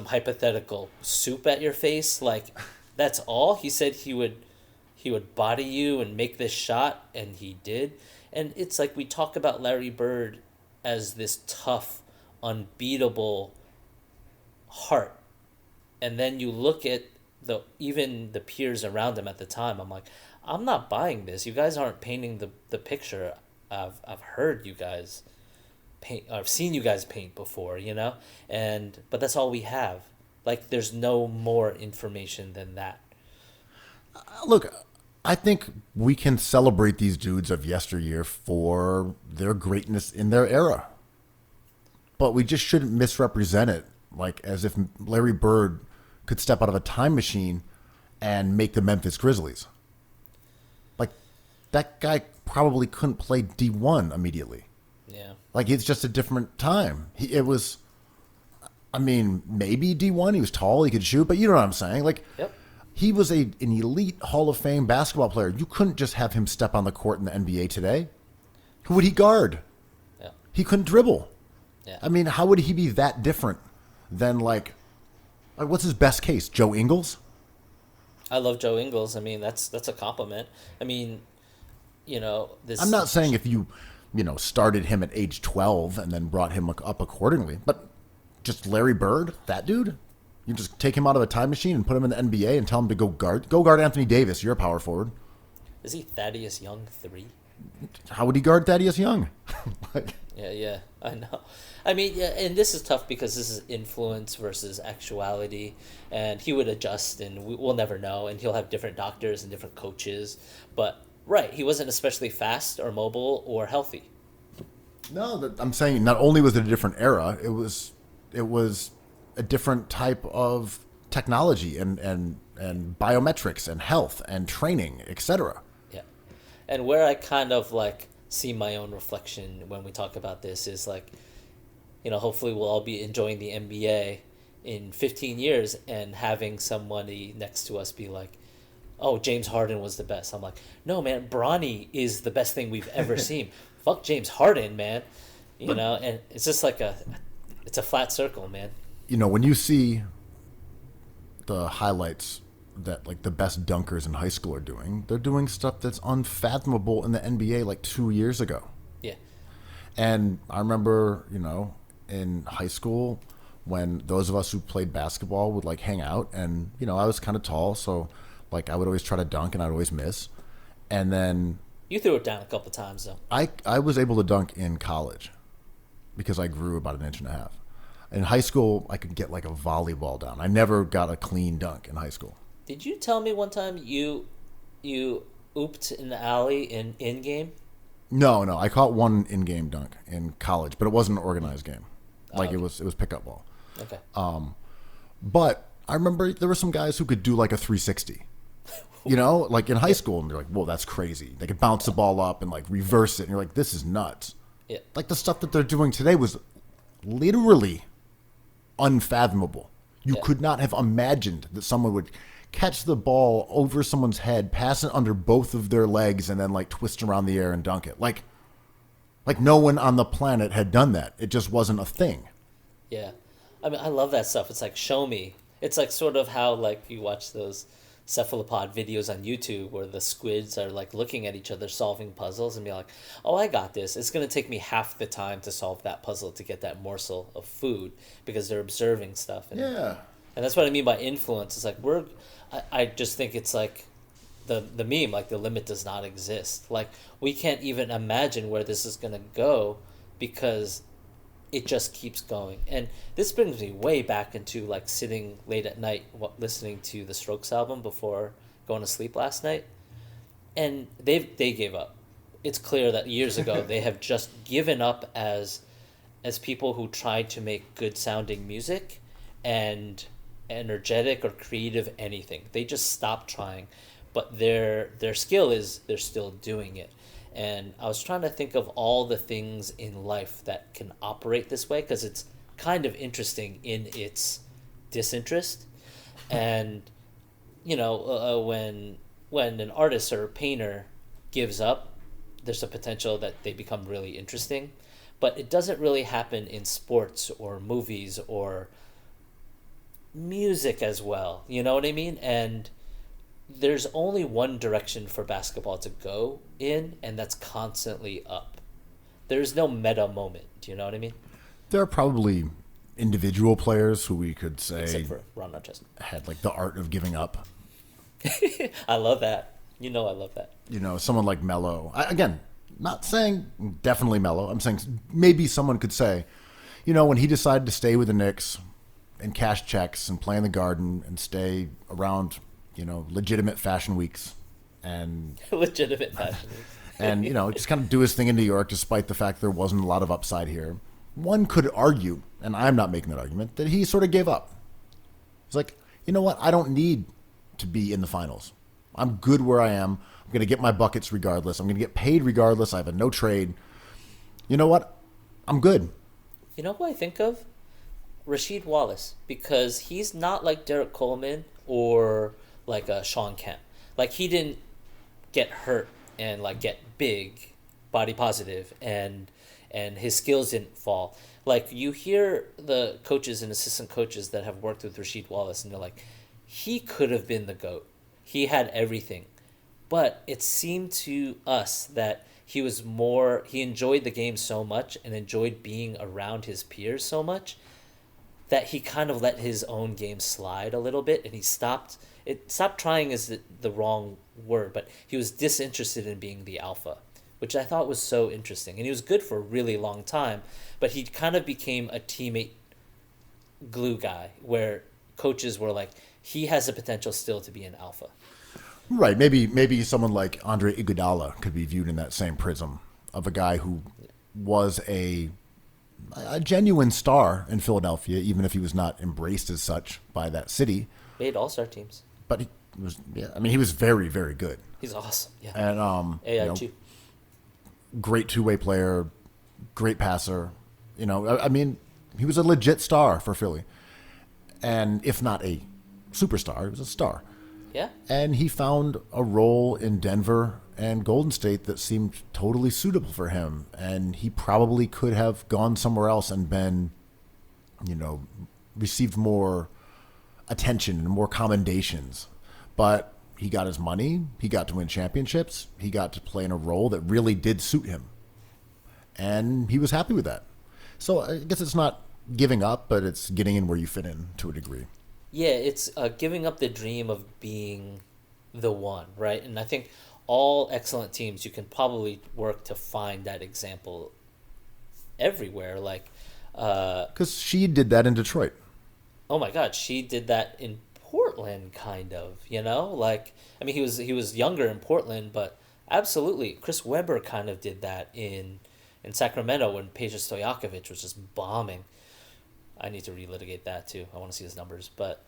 hypothetical soup at your face? Like, that's all? He said he would body you and make this shot, and he did. And it's like we talk about Larry Bird as this tough, unbeatable heart. And then you look at even the peers around him at the time. I'm like, I'm not buying this. You guys aren't painting the picture I've heard you guys paint. I've seen you guys paint before, but that's all we have. Like, there's no more information than that. Look, I think we can celebrate these dudes of yesteryear for their greatness in their era. But we just shouldn't misrepresent it, like as if Larry Bird could step out of a time machine and make the Memphis Grizzlies. Like, that guy probably couldn't play D1 immediately. Yeah. Like, it's just a different time. Maybe D1, he was tall, he could shoot, but you know what I'm saying? Like, yep. He was an elite Hall of Fame basketball player. You couldn't just have him step on the court in the NBA today. Who would he guard? Yeah. He couldn't dribble. Yeah. I mean, how would he be that different than, like what's his best case? Joe Ingles? I love Joe Ingles. I mean, that's a compliment. I mean, this. I'm not saying if you started him at age 12 and then brought him up accordingly, but just Larry Bird, that dude? You just take him out of a time machine and put him in the NBA and tell him to go guard Anthony Davis. You're a power forward. Is he Thaddeus Young 3? How would he guard Thaddeus Young? Yeah, I know. I mean, yeah, and this is tough because this is influence versus actuality, and he would adjust, and we'll never know, and he'll have different doctors and different coaches. But, right, he wasn't especially fast or mobile or healthy. No, I'm saying not only was it a different era, it was a different type of technology and biometrics and health and training, etc. Yeah. And where I kind of like see my own reflection when we talk about this is like, hopefully we'll all be enjoying the NBA in 15 years and having somebody next to us be like, oh, James Harden was the best. I'm like, no, man, Bronny is the best thing we've ever seen. Fuck James Harden, man. And it's just like it's a flat circle, man. When you see the highlights that like the best dunkers in high school are doing, they're doing stuff that's unfathomable in the NBA like 2 years ago. Yeah. And I remember, in high school when those of us who played basketball would like hang out, and I was kind of tall, so like I would always try to dunk and I'd always miss. And then you threw it down a couple times though. I was able to dunk in college because I grew about 1.5 inches. In high school, I could get like a volleyball down. I never got a clean dunk in high school. Did you tell me one time you ooped in the alley in game? No. I caught one in-game dunk in college, but it wasn't an organized game. Like okay. it was pickup ball. Okay. But I remember there were some guys who could do like a 360. Like in high school, and they're like, "Whoa, that's crazy!" They could bounce the ball up and like reverse it, and you're like, "This is nuts." Yeah. Like the stuff that they're doing today was literally unfathomable. You could not have imagined that someone would catch the ball over someone's head, pass it under both of their legs, and then like twist around the air and dunk it. Like, Like no one on the planet had done that. It just wasn't a thing. Yeah. I mean, I love that stuff. It's like, show me. It's like sort of how like you watch those cephalopod videos on YouTube where the squids are like looking at each other solving puzzles and be like, oh, I got this. It's going to take me half the time to solve that puzzle to get that morsel of food because they're observing stuff. And, Yeah. and that's what I mean by influence. It's like I just think it's like the meme, like the limit does not exist. Like we can't even imagine where this is going to go because it just keeps going. And this brings me way back into like sitting late at night listening to the Strokes album before going to sleep last night. And they gave up. It's clear that years ago they have just given up as people who tried to make good sounding music and energetic or creative anything. They just stopped trying. But their skill is they're still doing it. And I was trying to think of all the things in life that can operate this way because it's kind of interesting in its disinterest. And, you know, when an artist or a painter gives up, there's a potential that they become really interesting. But it doesn't really happen in sports or movies or music as well. You know what I mean? And there's only one direction for basketball to go in, and that's constantly up. There's no meta moment. Do you know what I mean? There are probably individual players who we could say Except for Ron Artest. had like the art of giving up. I love that. You know I love that. You know, someone like Melo. Again, not saying definitely Melo. I'm saying maybe someone could say, you know, when he decided to stay with the Knicks and cash checks and play in the Garden and stay around, you know, legitimate fashion weeks and Legitimate fashion weeks. and, you know, just kind of do his thing in New York despite the fact there wasn't a lot of upside here. One could argue, and I'm not making that argument, that he sort of gave up. He's like, you know what? I don't need to be in the finals. I'm good where I am. I'm going to get my buckets regardless. I'm going to get paid regardless. I have a no trade. You know what? I'm good. You know who I think of? Rasheed Wallace. Because he's not like Derek Coleman or like Sean Kemp. Like he didn't get hurt and like get big, body positive, and his skills didn't fall. Like you hear the coaches and assistant coaches that have worked with Rasheed Wallace, and they're like, he could have been the GOAT. He had everything, but it seemed to us that he enjoyed the game so much and enjoyed being around his peers so much that he kind of let his own game slide a little bit, and he stopped trying is the wrong word, but he was disinterested in being the alpha, which I thought was so interesting. And he was good for a really long time, but he kind of became a teammate glue guy where coaches were like, he has the potential still to be an alpha. Right. Maybe someone like Andre Iguodala could be viewed in that same prism of a guy who was a genuine star in Philadelphia, even if he was not embraced as such by that city. Made all-star teams. But he was, he was very, very good. He's awesome. Yeah. And AIG. Great two-way player, great passer. You know, he was a legit star for Philly. And if not a superstar, he was a star. Yeah. And he found a role in Denver and Golden State that seemed totally suitable for him. And he probably could have gone somewhere else and been, you know, received more attention and more commendations. But he got his money. He got to win championships. He got to play in a role that really did suit him. And he was happy with that. So I guess it's not giving up, but it's getting in where you fit in to a degree. Yeah, it's giving up the dream of being the one, right? And I think all excellent teams, you can probably work to find that example everywhere. Like, because she did that in Detroit. Oh my God, she did that in Portland, kind of. You know, like he was younger in Portland, but absolutely, Chris Webber kind of did that in Sacramento when Peja Stojakovic was just bombing. I need to relitigate that too. I want to see his numbers, but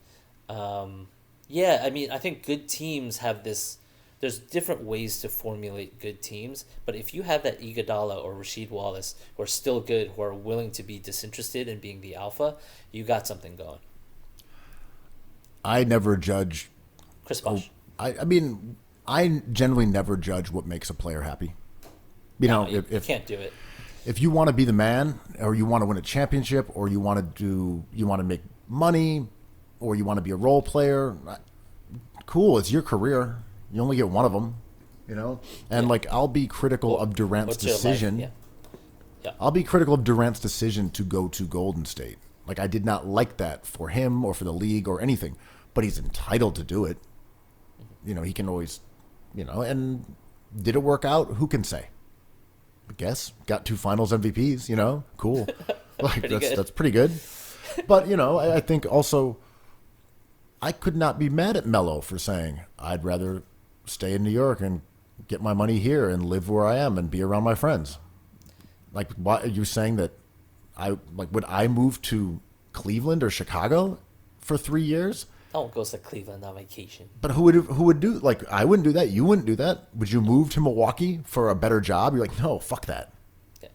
yeah, I think good teams have this. There's different ways to formulate good teams, but if you have that Iguodala or Rasheed Wallace who are still good, who are willing to be disinterested in being the alpha, you got something going. I never judge Chris Bosh. I generally never judge what makes a player happy. You know, you if can't do it. if you want to be the man, or you want to win a championship, or you want to make money, or you want to be a role player, cool. It's your career. You only get one of them, you know. And like, I'll be critical of Durant's decision. Yeah. I'll be critical of Durant's decision to go to Golden State. Like, I did not like that for him or for the league or anything, but he's entitled to do it. You know, he can always, you know, and did it work out? Who can say? I guess got 2 finals MVPs, you know, cool. Like that's pretty good. But, you know, I think also I could not be mad at Melo for saying I'd rather stay in New York and get my money here and live where I am and be around my friends. Like, why are you saying that would I move to Cleveland or Chicago for 3 years? No one goes to Cleveland on vacation. But who would do, like, I wouldn't do that. You wouldn't do that. Would you move to Milwaukee for a better job? You're like, no, fuck that. Yeah.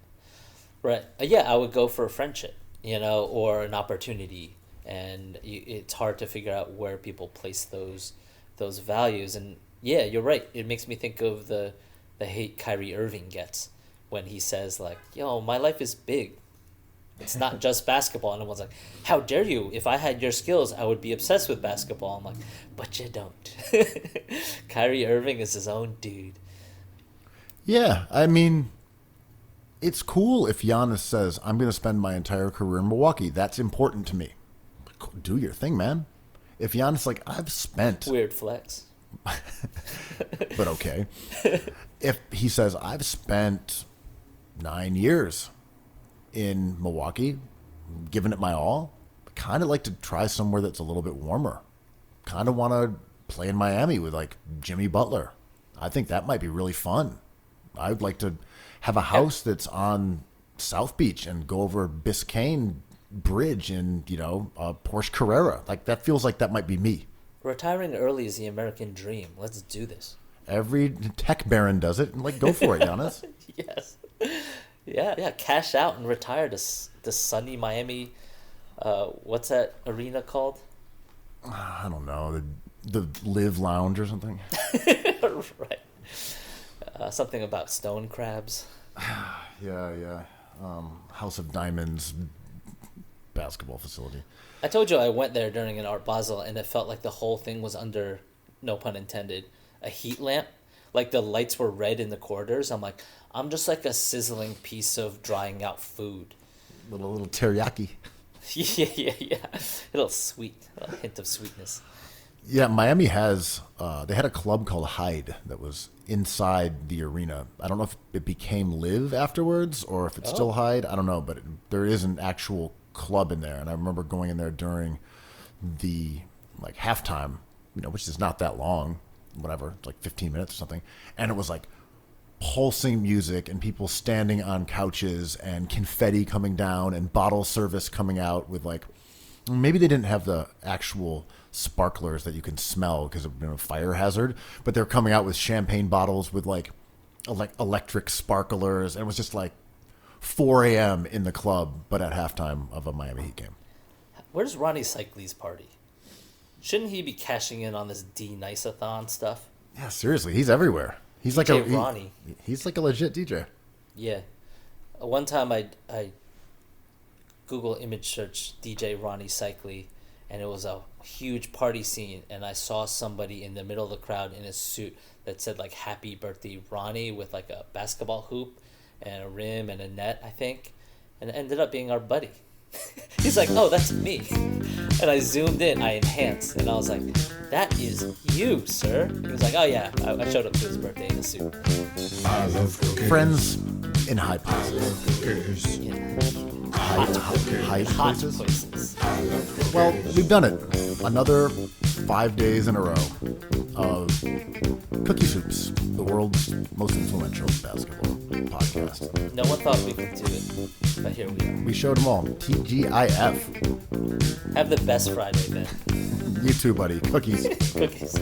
Right. Yeah, I would go for a friendship, you know, or an opportunity. And it's hard to figure out where people place those values. And yeah, you're right. It makes me think of the hate Kyrie Irving gets when he says, like, yo, my life is big. It's not just basketball. And everyone's like, how dare you? If I had your skills, I would be obsessed with basketball. I'm like, but you don't. Kyrie Irving is his own dude. Yeah, I mean, it's cool if Giannis says, I'm going to spend my entire career in Milwaukee. That's important to me. Do your thing, man. If Giannis, like, I've spent... Weird flex. But okay. If he says, I've spent 9 years in Milwaukee, giving it my all, kind of like to try somewhere that's a little bit warmer. Kind of want to play in Miami with, like, Jimmy Butler. I think that might be really fun. I'd like to have a house that's on South Beach and go over Biscayne Bridge in, you know, Porsche Carrera. Like, that feels like that might be me. Retiring early is the American dream. Let's do this. Every tech baron does it. Like, go for it, Giannis. Yes. Yeah. Cash out and retire to sunny Miami. What's that arena called? I don't know. The Live Lounge or something. Right. Something about stone crabs. Yeah. House of Diamonds basketball facility. I told you I went there during an Art Basel, and it felt like the whole thing was under, no pun intended, a heat lamp. Like, the lights were red in the corridors. I'm like, I'm just like a sizzling piece of drying out food. Little teriyaki. Yeah. A little sweet, a hint of sweetness. Yeah, Miami has, they had a club called Hyde that was inside the arena. I don't know if it became Live afterwards or if it's still Hyde. I don't know, but there is an actual club in there. And I remember going in there during the, like, halftime, you know, which is not that long, whatever, it's like 15 minutes or something. And it was like pulsing music and people standing on couches and confetti coming down and bottle service coming out with, like, maybe they didn't have the actual sparklers that you can smell because of, you know, fire hazard, but they're coming out with champagne bottles with, like electric sparklers. And it was just like 4 a.m. in the club, but at halftime of a Miami Heat game. Where's Ronnie Cycli's party? Shouldn't he be cashing in on this D-Nice-a-thon stuff? Yeah, seriously, he's everywhere. He's DJ like Ronnie. He's like a legit DJ. Yeah. One time I Google image search DJ Ronnie Cycli, and it was a huge party scene, and I saw somebody in the middle of the crowd in a suit that said, like, happy birthday Ronnie, with, like, a basketball hoop and a rim and a net, I think, and it ended up being our buddy. He's like, oh, that's me. And I zoomed in, I enhanced, and I was like, that is you, sir. He was like, oh yeah, I showed up to his birthday in a suit. I love cookies. Friends in high places. I love cookies. Yeah. High Hot places. places. I love cookies. Well, we've done it. Another 5 days in a row of Cookie Soups, the world's most influential basketball podcast. No one thought we could do it, but here we are. We showed them all. TGIF. Have the best Friday, Ben. You too, buddy. Cookies. Cookies.